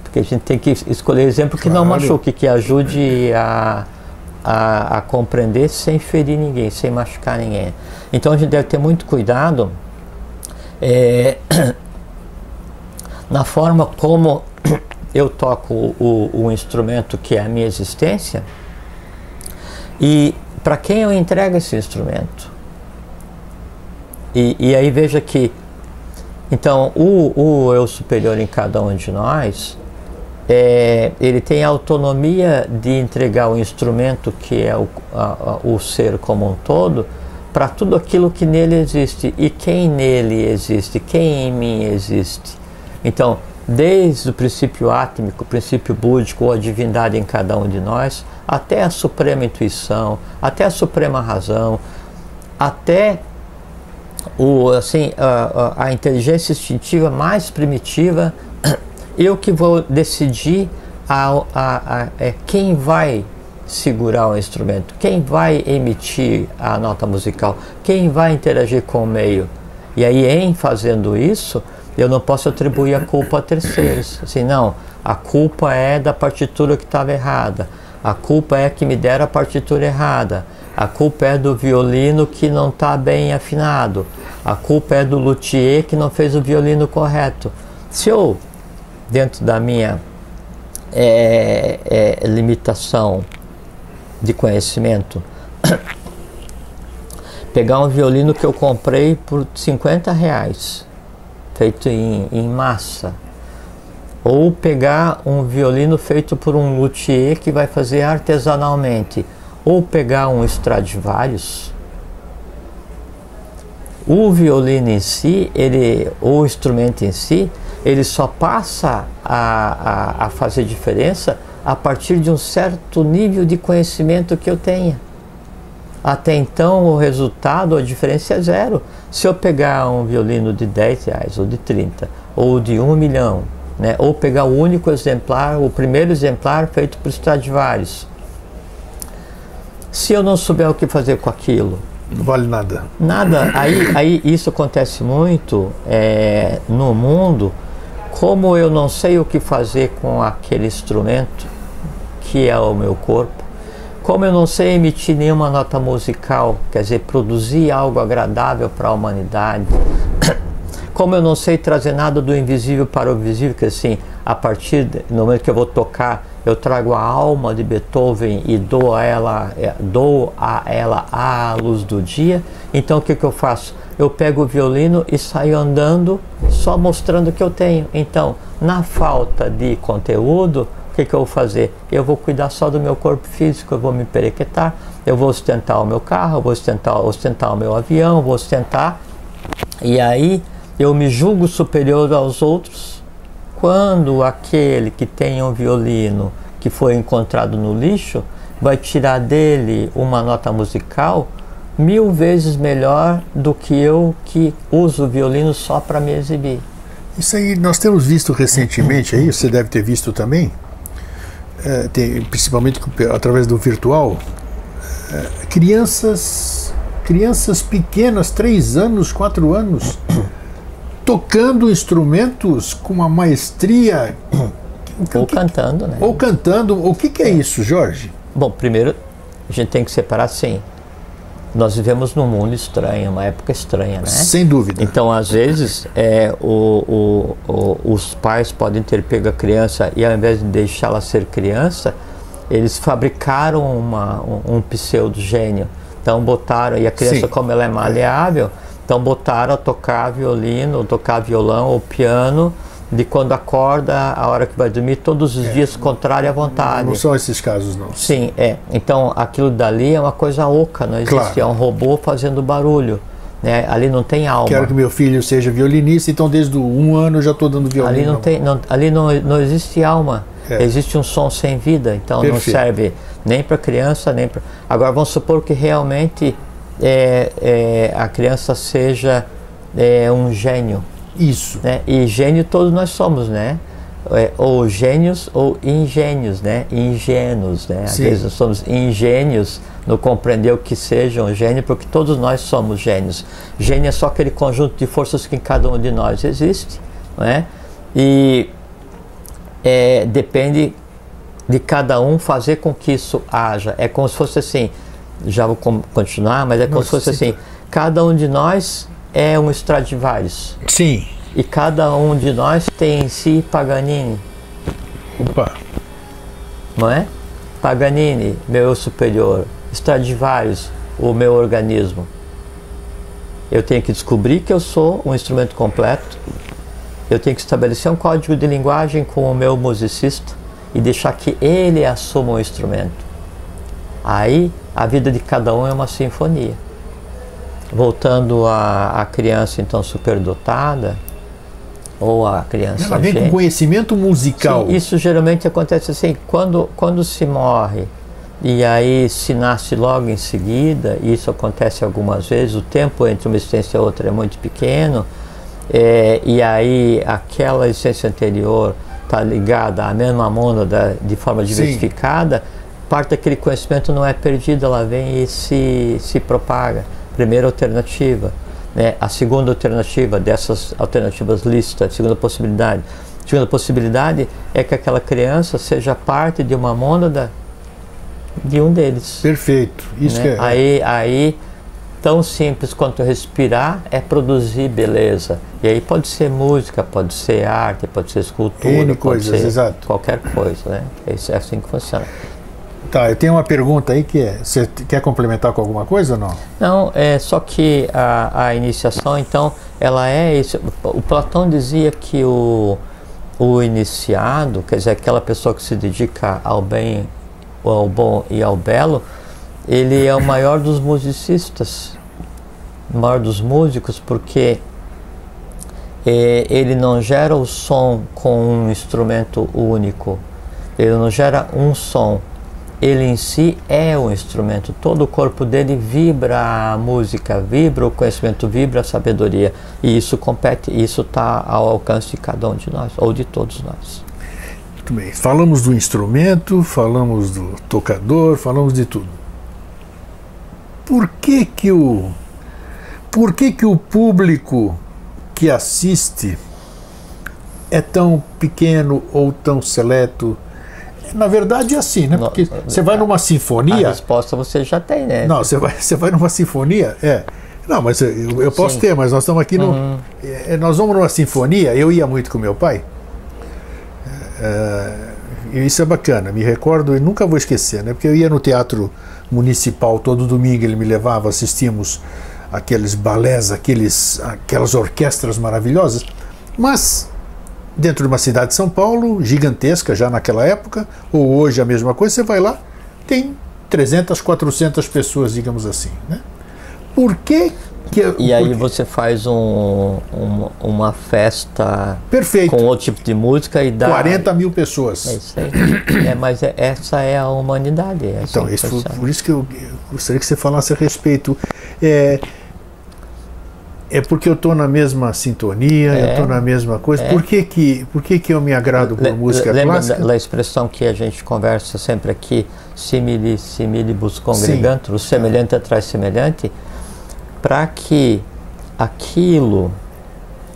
Porque a gente tem que escolher exemplo que não machuque, que ajude a compreender sem ferir ninguém, sem machucar ninguém. Então a gente deve ter muito cuidado na forma como eu toco o instrumento que é a minha existência e para quem eu entrego esse instrumento. E aí veja que então o eu superior em cada um de nós, ele tem a autonomia de entregar o instrumento que é o ser como um todo para tudo aquilo que nele existe. E quem nele existe? Quem em mim existe? Então, desde o princípio átmico, o princípio búdico, ou a divindade em cada um de nós, até a suprema intuição, até a suprema razão, até a inteligência instintiva mais primitiva, eu que vou decidir quem vai segurar o instrumento, quem vai emitir a nota musical, quem vai interagir com o meio. E aí, em fazendo isso, eu não posso atribuir a culpa a terceiros. Assim, não, a culpa é da partitura que estava errada, a culpa é que me deram a partitura errada, a culpa é do violino que não está bem afinado, a culpa é do luthier que não fez o violino correto. Se eu, dentro da minha limitação de conhecimento, pegar um violino que eu comprei por R$50, feito em massa, ou pegar um violino feito por um luthier que vai fazer artesanalmente, ou pegar um Stradivarius, o violino em si, o instrumento em si, ele só passa a fazer diferença a partir de um certo nível de conhecimento que eu tenha. Até então o resultado, a diferença é zero. Se eu pegar um violino de R$10, ou de 30, ou de 1 milhão, né, ou pegar o único exemplar, o primeiro exemplar feito por Stradivarius, se eu não souber o que fazer com aquilo, não vale nada. Nada. Aí isso acontece muito no mundo como eu não sei o que fazer com aquele instrumento, que é o meu corpo, como eu não sei emitir nenhuma nota musical, quer dizer, produzir algo agradável para a humanidade, como eu não sei trazer nada do invisível para o visível, que assim, a partir do momento que eu vou tocar, eu trago a alma de Beethoven e dou a ela a luz do dia. Então o que eu faço? Eu pego o violino e saio andando só mostrando o que eu tenho. Então, na falta de conteúdo, o que eu vou fazer? Eu vou cuidar só do meu corpo físico, eu vou me perequetar, eu vou ostentar o meu carro, eu vou ostentar o meu avião, vou ostentar, e aí eu me julgo superior aos outros. Quando aquele que tem um violino que foi encontrado no lixo vai tirar dele uma nota musical 1000 vezes melhor do que eu que uso o violino só para me exibir. Isso aí nós temos visto recentemente, aí você deve ter visto também, principalmente através do virtual, crianças pequenas, 3 anos, 4 anos, tocando instrumentos com uma maestria. Ou cantando, né? Ou cantando. O que é isso, Jorge? Bom, primeiro a gente tem que separar assim. Nós vivemos num mundo estranho, uma época estranha, né? Sem dúvida. Então, às vezes, os pais podem ter pego a criança e, ao invés de deixá-la ser criança, eles fabricaram um pseudo-gênio. Então, botaram, e a criança, sim, como ela é maleável, então botaram a tocar violino, ou tocar violão ou piano, de quando acorda, a hora que vai dormir, todos os dias, contrário à vontade. Não são esses casos, não. Sim, então aquilo dali é uma coisa oca, não existe, claro. É um robô fazendo barulho, né? Ali não tem alma. Quero que meu filho seja violinista, então desde 1 ano eu já estou dando violino. Ali não existe alma, existe um som sem vida, então perfeito. Não serve nem para criança, nem para... Agora vamos supor que realmente a criança seja um gênio. Isso. Né? E gênio todos nós somos, né? Ou gênios ou ingênios, né? Ingênuos, né? Às vezes nós somos ingênios no compreender o que seja um gênio, porque todos nós somos gênios. Gênio é só aquele conjunto de forças que em cada um de nós existe, não é? E depende de cada um fazer com que isso haja. É como se fosse assim, já vou continuar, mas é como se fosse assim, cada um de nós é um Stradivarius. Sim. E cada um de nós tem em si Paganini. Opa. Não é? Paganini, meu eu superior. Stradivarius, o meu organismo. Eu tenho que descobrir que eu sou um instrumento completo. Eu tenho que estabelecer um código de linguagem com o meu musicista e deixar que ele assuma o instrumento. Aí a vida de cada um é uma sinfonia. Voltando à criança então superdotada, ou a criança... Ela vem com conhecimento musical. Sim, isso geralmente acontece assim, quando se morre e aí se nasce logo em seguida, e isso acontece algumas vezes, o tempo entre uma existência e outra é muito pequeno, e aí aquela existência anterior está ligada à mesma mônada de forma diversificada, parte daquele conhecimento não é perdido, ela vem e se propaga. Primeira alternativa, né? A segunda alternativa dessas alternativas listas, segunda possibilidade. A segunda possibilidade é que aquela criança seja parte de uma mônada de um deles. Perfeito. Isso, né? Que aí, tão simples quanto respirar é produzir beleza. E aí pode ser música, pode ser arte, pode ser escultura, pode ser exato. Qualquer coisa, né? É assim que funciona. Tá, eu tenho uma pergunta aí que você quer complementar com alguma coisa ou não? Não, só que a iniciação, então, ela é isso. O Platão dizia que o iniciado, quer dizer, aquela pessoa que se dedica ao bem, ao bom e ao belo, ele é o maior dos musicistas, o maior dos músicos, porque ele não gera o som com um instrumento único, ele não gera um som. Ele em si é um instrumento, todo o corpo dele vibra a música, vibra o conhecimento, vibra a sabedoria, e isso está ao alcance de cada um de nós, ou de todos nós. Muito bem, falamos do instrumento, falamos do tocador, falamos de tudo. Por que o público que assiste é tão pequeno ou tão seleto? Na verdade é assim, né? Porque você vai numa sinfonia... A resposta você já tem, né? Não, você vai numa sinfonia, Não, mas eu posso ter, mas nós estamos aqui no... Nós vamos numa sinfonia, eu ia muito com meu pai, e isso é bacana, me recordo e nunca vou esquecer, né? Porque eu ia no Teatro Municipal todo domingo, ele me levava, assistíamos aqueles balés, aquelas orquestras maravilhosas, mas dentro de uma cidade de São Paulo, gigantesca já naquela época, ou hoje a mesma coisa, você vai lá, tem 300, 400 pessoas, digamos assim, né? Por que E aí você faz uma festa perfeito, com outro tipo de música e dá 40 mil pessoas. É isso aí. Mas essa é a humanidade. Então, por isso que eu gostaria que você falasse a respeito. É porque eu estou na mesma sintonia, eu estou na mesma coisa. Por que eu me agrado por música clássica? Lembra da expressão que a gente conversa sempre aqui, simili similibus congregantur, o semelhante atrai semelhante? Para que aquilo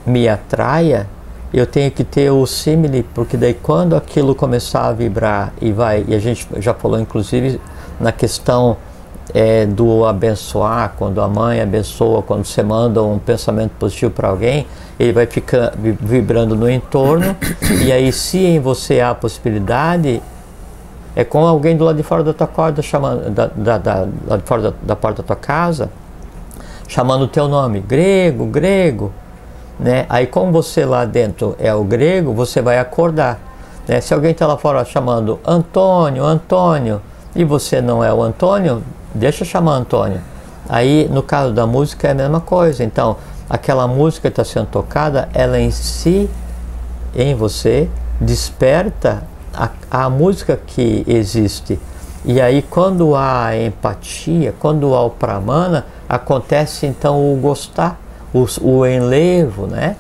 me atraia, eu tenho que ter o símile, porque daí quando aquilo começar a vibrar e a gente já falou inclusive na questão do abençoar, quando a mãe abençoa, quando você manda um pensamento positivo para alguém, ele vai ficar vibrando no entorno, e aí se em você há a possibilidade, é com alguém do lado de fora da tua corda, chamando, lá de fora da porta da tua casa, chamando o teu nome, grego, grego, né? Aí como você lá dentro é o grego, você vai acordar, né? Se alguém está lá fora chamando Antônio, Antônio, e você não é o Antônio, deixa chamar Antônio. Aí no caso da música é a mesma coisa. Então aquela música que está sendo tocada, ela em si, em você, desperta a música que existe. E aí quando há empatia, quando há o pramana, acontece então o gostar, o enlevo, né?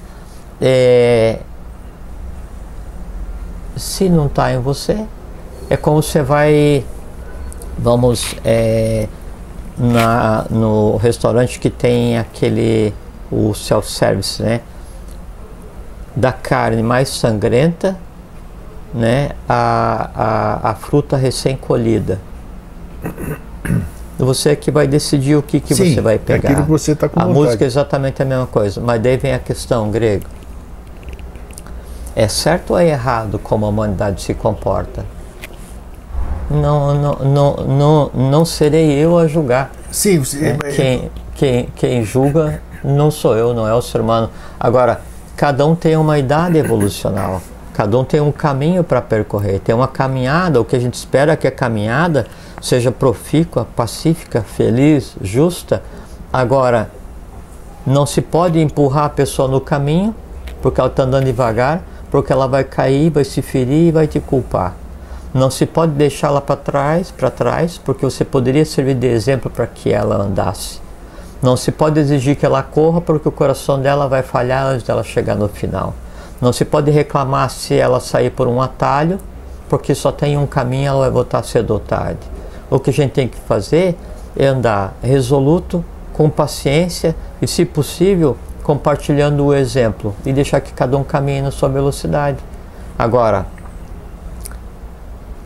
Se não está em você, é como você vai, vamos, no restaurante que tem o self-service, né? Da carne mais sangrenta, né? A fruta recém-colhida. Você que vai decidir o que você vai pegar. Aquilo que você está com vontade. A música é exatamente a mesma coisa, mas daí vem a questão, grego. É certo ou é errado como a humanidade se comporta? Não serei eu a julgar. Sim, quem julga não sou eu, não é o ser humano. Agora, cada um tem uma idade evolucional, cada um tem um caminho para percorrer, tem uma caminhada. O que a gente espera é que a caminhada seja profícua, pacífica, feliz, justa. Agora, não se pode empurrar a pessoa no caminho, porque ela está andando devagar, porque ela vai cair, vai se ferir e vai te culpar. Não se pode deixá-la para trás, porque você poderia servir de exemplo para que ela andasse. Não se pode exigir que ela corra, porque o coração dela vai falhar antes dela chegar no final. Não se pode reclamar se ela sair por um atalho, porque só tem um caminho, ela vai voltar cedo ou tarde. O que a gente tem que fazer é andar resoluto, com paciência e, se possível, compartilhando o exemplo e deixar que cada um caminhe na sua velocidade. Agora,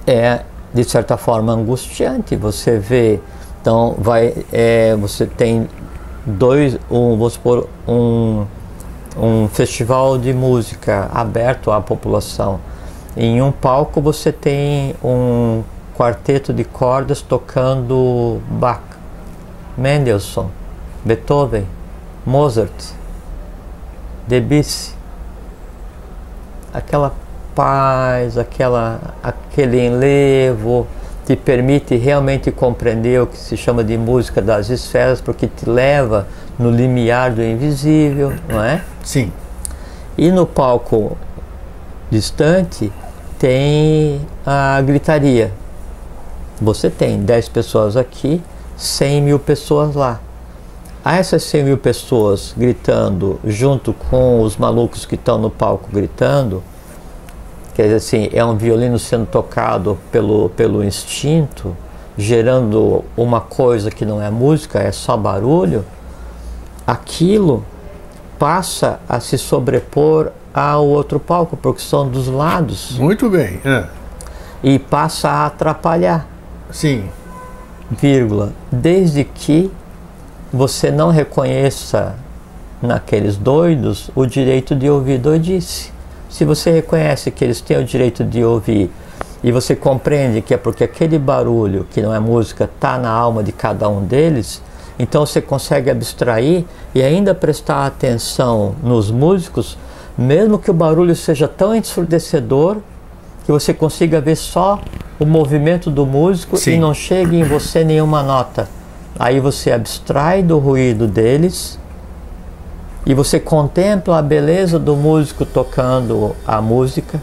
é de certa forma angustiante você ver. Então você tem vamos supor, um festival de música aberto à população. Em um palco você tem um quarteto de cordas tocando Bach, Mendelssohn, Beethoven, Mozart, Debussy. Aquela paz, aquele enlevo te permite realmente compreender o que se chama de música das esferas, porque te leva no limiar do invisível, não é? Sim. E no palco distante tem a gritaria. Você tem 10 pessoas aqui, 100 mil pessoas lá. A essas 100 mil pessoas gritando junto com os malucos que estão no palco gritando, quer dizer assim, é um violino sendo tocado pelo instinto, gerando uma coisa que não é música, é só barulho. Aquilo passa a se sobrepor ao outro palco, porque são dos lados. Muito bem. E passa a atrapalhar. Sim. Vírgula. Desde que você não reconheça naqueles doidos o direito de ouvir doidice. Se você reconhece que eles têm o direito de ouvir e você compreende que é porque aquele barulho, que não é música, está na alma de cada um deles, então você consegue abstrair e ainda prestar atenção nos músicos, mesmo que o barulho seja tão ensurdecedor que você consiga ver só o movimento do músico. Sim. E não chegue em você nenhuma nota. Aí você abstrai do ruído deles e você contempla a beleza do músico tocando a música,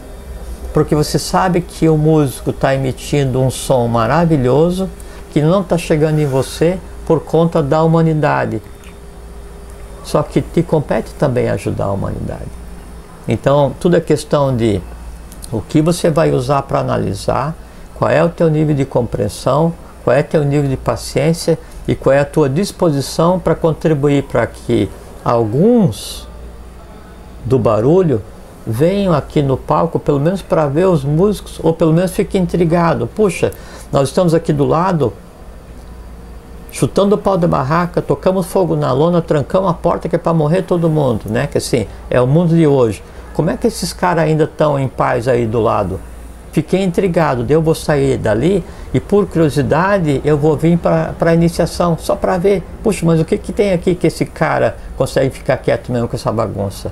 porque você sabe que o músico está emitindo um som maravilhoso que não está chegando em você por conta da humanidade. Só que te compete também ajudar a humanidade. Então, tudo é questão de o que você vai usar para analisar, qual é o teu nível de compreensão, qual é o teu nível de paciência e qual é a tua disposição para contribuir para que alguns do barulho venham aqui no palco, pelo menos para ver os músicos, ou pelo menos fiquem intrigados. Puxa, nós estamos aqui do lado, chutando o pau da barraca, tocamos fogo na lona, trancamos a porta que é para morrer todo mundo, né? Que assim, é o mundo de hoje. Como é que esses caras ainda estão em paz aí do lado? Fiquei intrigado, eu vou sair dali e por curiosidade eu vou vir para a iniciação, só para ver, puxa, mas o que tem aqui que esse cara consegue ficar quieto mesmo com essa bagunça?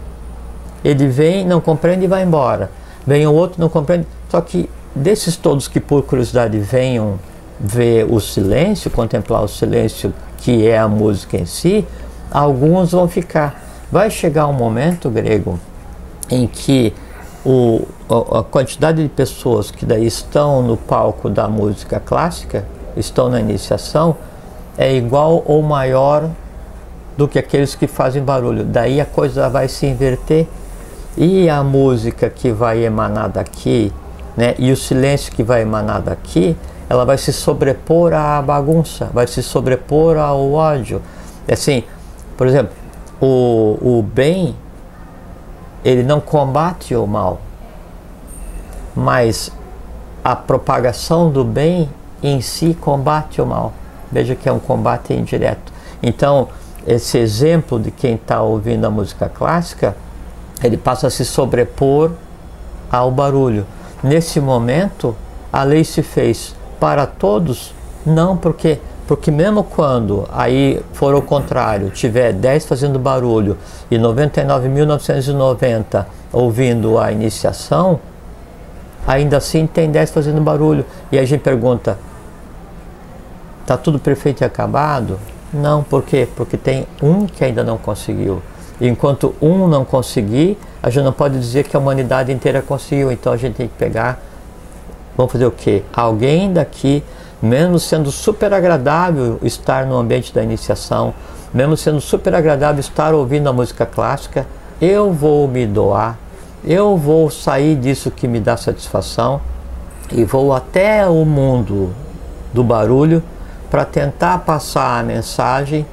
Ele vem, não compreende e vai embora. Vem o outro, não compreende. Só que desses todos que por curiosidade venham ver o silêncio, contemplar o silêncio que é a música em si, alguns vão ficar. Vai chegar um momento, Grego, em que a quantidade de pessoas que daí estão no palco da música clássica, estão na iniciação, é igual ou maior do que aqueles que fazem barulho. Daí a coisa vai se inverter e a música que vai emanar daqui, né, e o silêncio que vai emanar daqui, ela vai se sobrepor à bagunça, vai se sobrepor ao ódio. Assim, por exemplo, o bem, ele não combate o mal, mas a propagação do bem em si combate o mal. Veja que é um combate indireto. Então, esse exemplo de quem está ouvindo a música clássica, ele passa a se sobrepor ao barulho. Nesse momento, a lei se fez para todos, não porque mesmo quando aí for o contrário, tiver 10 fazendo barulho e 99.990 ouvindo a iniciação, ainda assim tem 10 fazendo barulho. E aí a gente pergunta, está tudo perfeito e acabado? Não, por quê? Porque tem um que ainda não conseguiu. E enquanto um não conseguir, a gente não pode dizer que a humanidade inteira conseguiu. Então a gente tem que pegar, vamos fazer o quê? Alguém daqui, mesmo sendo super agradável estar no ambiente da iniciação, mesmo sendo super agradável estar ouvindo a música clássica, eu vou me doar, eu vou sair disso que me dá satisfação e vou até o mundo do barulho para tentar passar a mensagem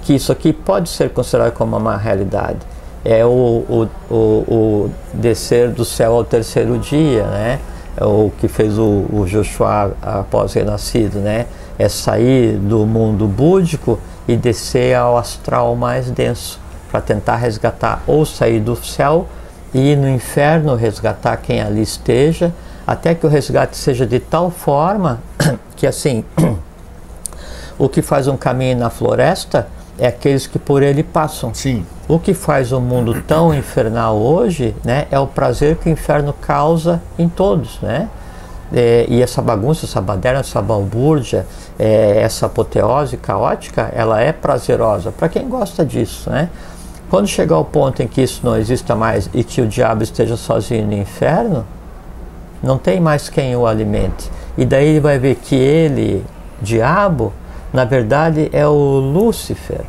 que isso aqui pode ser considerado como uma realidade. É o descer do céu ao terceiro dia, né? É o que fez o Joshua após renascido, né? É sair do mundo búdico e descer ao astral mais denso, para tentar resgatar, ou sair do céu e ir no inferno resgatar quem ali esteja, até que o resgate seja de tal forma que assim, o que faz um caminho na floresta é aqueles que por ele passam. Sim. O que faz o mundo tão infernal hoje, né, é o prazer que o inferno causa em todos, né? E essa bagunça, essa baderna, essa balbúrdia, essa apoteose caótica, ela é prazerosa para quem gosta disso, né? Quando chegar ao ponto em que isso não exista mais e que o diabo esteja sozinho no inferno, não tem mais quem o alimente. E daí ele vai ver que ele, diabo, na verdade é o Lúcifer,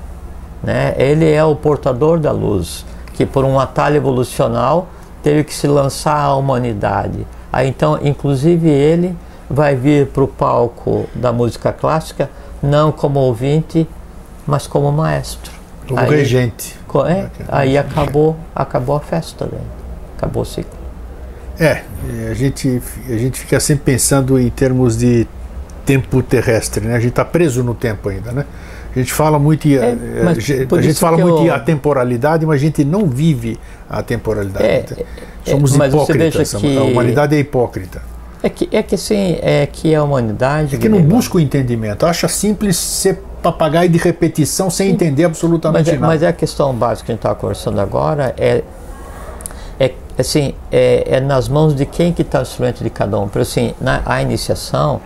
né? Ele é o portador da luz, que por um atalho evolucional teve que se lançar à humanidade. Aí então, inclusive ele vai vir para o palco da música clássica, não como ouvinte, mas como maestro. Como regente. Aí acabou a festa, né? Acabou o ciclo. A gente fica sempre pensando em termos de tempo terrestre, né? A gente está preso no tempo ainda, né? A gente fala muito em atemporalidade, mas a gente não vive a temporalidade. Somos hipócritas, a humanidade é hipócrita. É que a humanidade... É que não busca o entendimento, acha simples ser papagaio de repetição sem entender absolutamente nada. Mas a questão básica que a gente está conversando agora é nas mãos de quem que está o instrumento de cada um. Porque assim, a iniciação,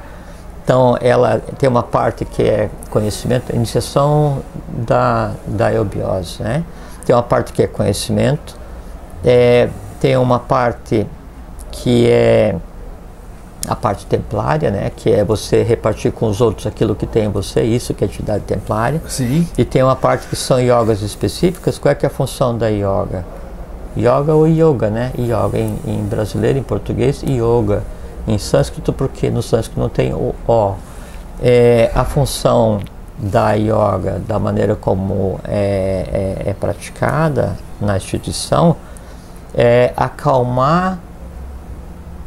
então ela tem uma parte que é conhecimento, a iniciação da eubiose, né? Tem uma parte que é conhecimento, tem uma parte que é a parte templária, né? Que é você repartir com os outros aquilo que tem em você, isso que é a atividade templária. Sim. E tem uma parte que são yogas específicas. Qual é que é a função da yoga? Yoga ou yoga, né? Yoga em brasileiro, em português, yoga em sânscrito, porque no sânscrito não tem o O. A função da yoga, da maneira como é praticada na instituição, é acalmar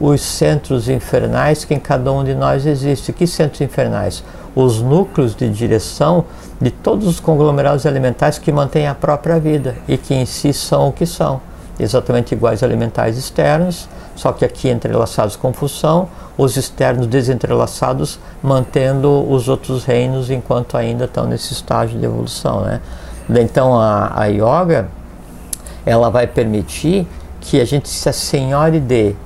os centros infernais que em cada um de nós existe. Que centros infernais? Os núcleos de direção de todos os conglomerados elementares que mantêm a própria vida e que em si são o que são. Exatamente iguais a elementais externos, só que aqui entrelaçados com função, os externos desentrelaçados mantendo os outros reinos enquanto ainda estão nesse estágio de evolução, né? Então a yoga, ela vai permitir que a gente se assenhore de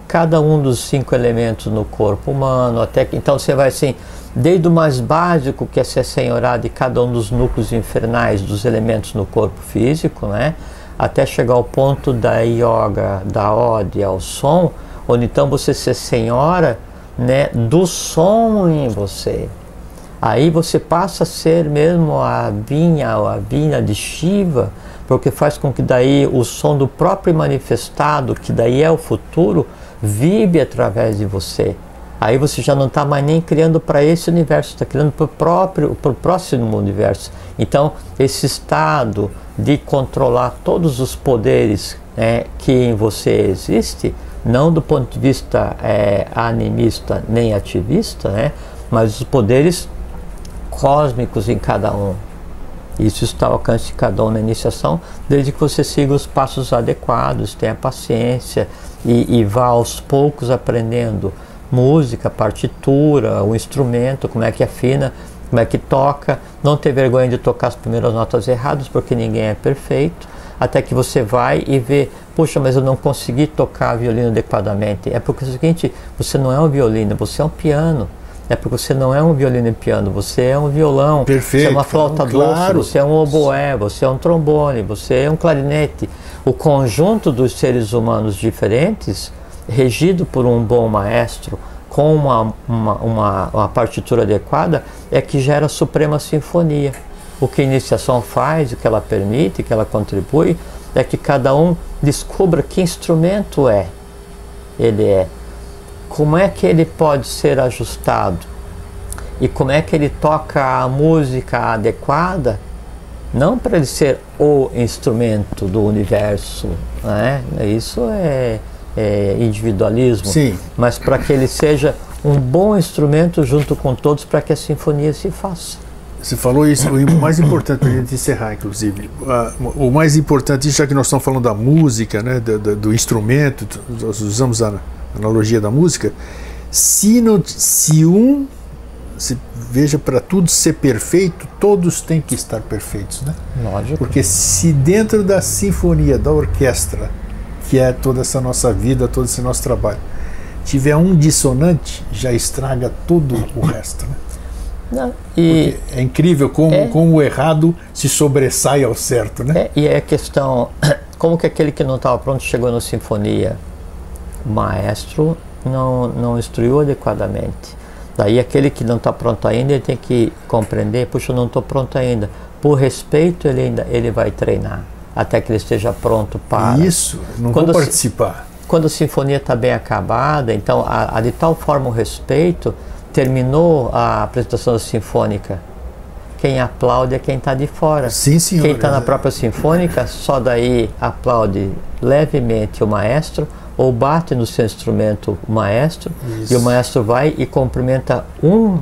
cada um dos 5 elementos no corpo humano, até que então você vai assim, desde o mais básico, que é se assenhorar de cada um dos núcleos infernais dos elementos no corpo físico, né? Até chegar ao ponto da yoga, da ode ao som, onde então você se assenhora, né, do som em você. Aí você passa a ser mesmo a vinha de Shiva, porque faz com que daí o som do próprio manifestado, que daí é o futuro, vibre através de você. Aí você já não está mais nem criando para esse universo, está criando para o próximo universo. Então, esse estado de controlar todos os poderes, né, que em você existe, não do ponto de vista animista nem ativista, né, mas os poderes cósmicos em cada um. Isso está ao alcance de cada um na iniciação, desde que você siga os passos adequados, tenha paciência e vá aos poucos aprendendo música, partitura, o instrumento, como é que afina, como é que toca, não ter vergonha de tocar as primeiras notas erradas, porque ninguém é perfeito, até que você vai e vê, puxa, mas eu não consegui tocar violino adequadamente. É porque é o seguinte, você não é um violino, você é um piano. É porque você não é um violino e piano, você é um violão, perfeito, você é uma flauta doce, você é um oboé, você é um trombone, você é um clarinete. O conjunto dos seres humanos diferentes, regido por um bom maestro, com uma partitura adequada, é que gera a suprema sinfonia. O que a iniciação faz, o que ela permite, o que ela contribui, é que cada um descubra que instrumento ele é. Como é que ele pode ser ajustado e como é que ele toca a música adequada, não para ele ser o instrumento do universo, né? Isso é individualismo. Sim. Mas para que ele seja um bom instrumento junto com todos para que a sinfonia se faça. Você falou isso, o mais importante para a gente encerrar, inclusive, o mais importante, já que nós estamos falando da música, né, do instrumento, nós usamos a analogia da música, veja, para tudo ser perfeito, todos têm que estar perfeitos, né? Lógico. Porque se dentro da sinfonia, da orquestra, que é toda essa nossa vida, todo esse nosso trabalho, tiver um dissonante, já estraga todo o resto, né? Não, e é incrível como o errado se sobressai ao certo, né? E é a questão, como que aquele que não estava pronto chegou na sinfonia? O maestro não instruiu adequadamente. Daí aquele que não está pronto ainda, ele tem que compreender, puxa, eu não estou pronto ainda. Por respeito, ele vai treinar, até que ele esteja pronto para... Isso, não vou participar. Quando a sinfonia está bem acabada, então, de tal forma o respeito, terminou a apresentação da sinfônica. quem aplaude é quem está de fora. Sim, senhor. Quem está na própria sinfônica, só daí aplaude levemente o maestro, ou bate no seu instrumento o maestro, Isso. e o maestro vai e cumprimenta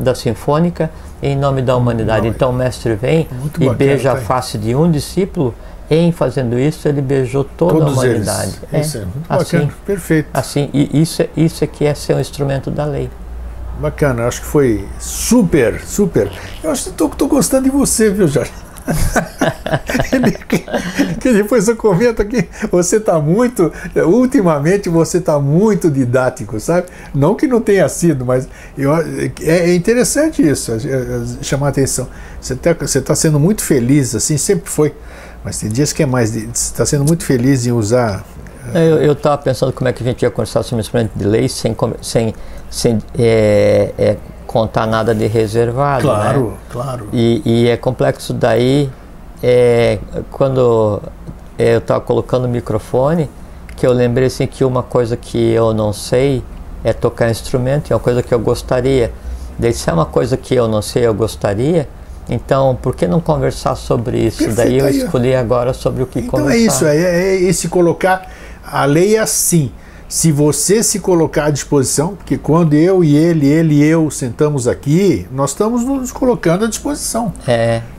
da sinfônica em nome da humanidade. Então o mestre vem e beija a face de um discípulo. Em fazendo isso, ele beijou toda a humanidade. Isso é muito bacana, perfeito. Assim, e isso é que é ser um instrumento da lei. Bacana, acho que foi super. Eu acho que estou gostando de você, viu, Jorge? Que depois eu comento aqui, você está ultimamente você está muito didático, sabe? Não que não tenha sido, mas é interessante isso, chamar a atenção. Você está sendo muito feliz, assim, sempre foi, mas tem dias que é mais, você está sendo muito feliz em usar. Eu estava pensando como é que a gente ia conversar sobre um instrumento de lei sem contar nada de reservado, claro, né? Claro. E é complexo daí, quando eu estava colocando o microfone, que eu lembrei assim que uma coisa que eu não sei é tocar instrumento, é uma coisa que eu gostaria. Daí se é uma coisa que eu não sei, eu gostaria, então por que não conversar sobre isso? Perfeito, daí eu escolhi agora sobre o que então conversar. É isso, é esse colocar, a lei é assim. Se você se colocar à disposição, porque quando eu e eu sentamos aqui, nós estamos nos colocando à disposição.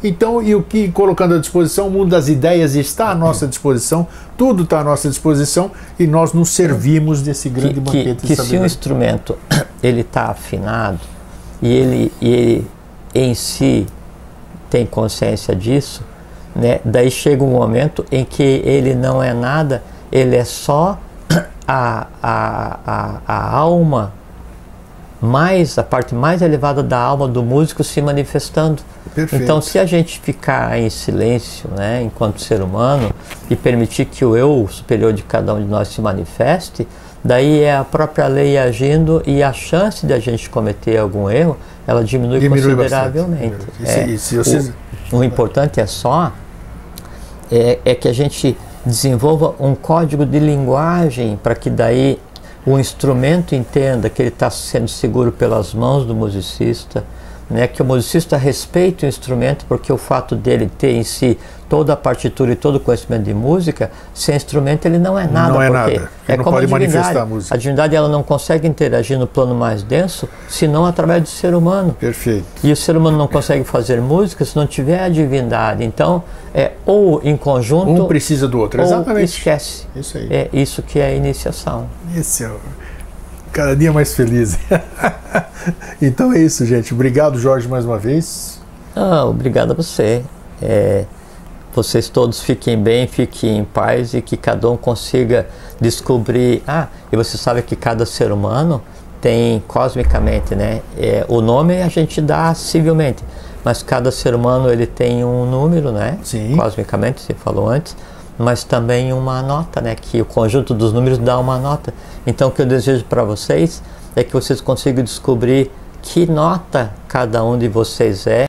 Então, e o que colocando à disposição, o mundo das ideias está à nossa disposição, tudo está à nossa disposição e nós nos servimos desse grande banquete de sabedoria. Se um instrumento ele está afinado e ele em si tem consciência disso, né? Daí chega um momento em que ele não é nada, ele é só a alma, a parte mais elevada da alma do músico se manifestando. Perfeito. Então, se a gente ficar em silêncio, né, enquanto ser humano, e permitir que o eu superior de cada um de nós se manifeste, daí é a própria lei agindo e a chance de a gente cometer algum erro, ela diminui consideravelmente. O importante é só que a gente desenvolva um código de linguagem para que daí o instrumento entenda que ele está sendo seguro pelas mãos do musicista, né? Que o musicista respeite o instrumento, porque o fato dele ter em si toda a partitura e todo o conhecimento de música, sem instrumento ele não é nada. Não é porque nada. Ele não pode manifestar a música. A divindade ela não consegue interagir no plano mais denso, senão através do ser humano. Perfeito. E o ser humano não consegue fazer música se não tiver a divindade. Então, ou em conjunto... Um precisa do outro, exatamente. Esquece. Isso aí. É isso que é a iniciação. Esse é cada dia mais feliz. Então é isso, gente. Obrigado, Jorge, mais uma vez. Obrigado a você. Vocês todos fiquem bem, fiquem em paz e que cada um consiga descobrir... e você sabe que cada ser humano tem, cosmicamente, né? O nome a gente dá civilmente, mas cada ser humano ele tem um número, né? Sim. Cosmicamente, você falou antes, mas também uma nota, né? Que o conjunto dos números dá uma nota. Então o que eu desejo para vocês é que vocês consigam descobrir que nota cada um de vocês é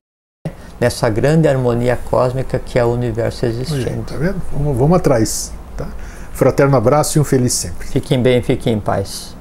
nessa grande harmonia cósmica que é o universo existindo. Tá vendo? Vamos atrás. Tá? Fraterno abraço e um feliz sempre. Fiquem bem, fiquem em paz.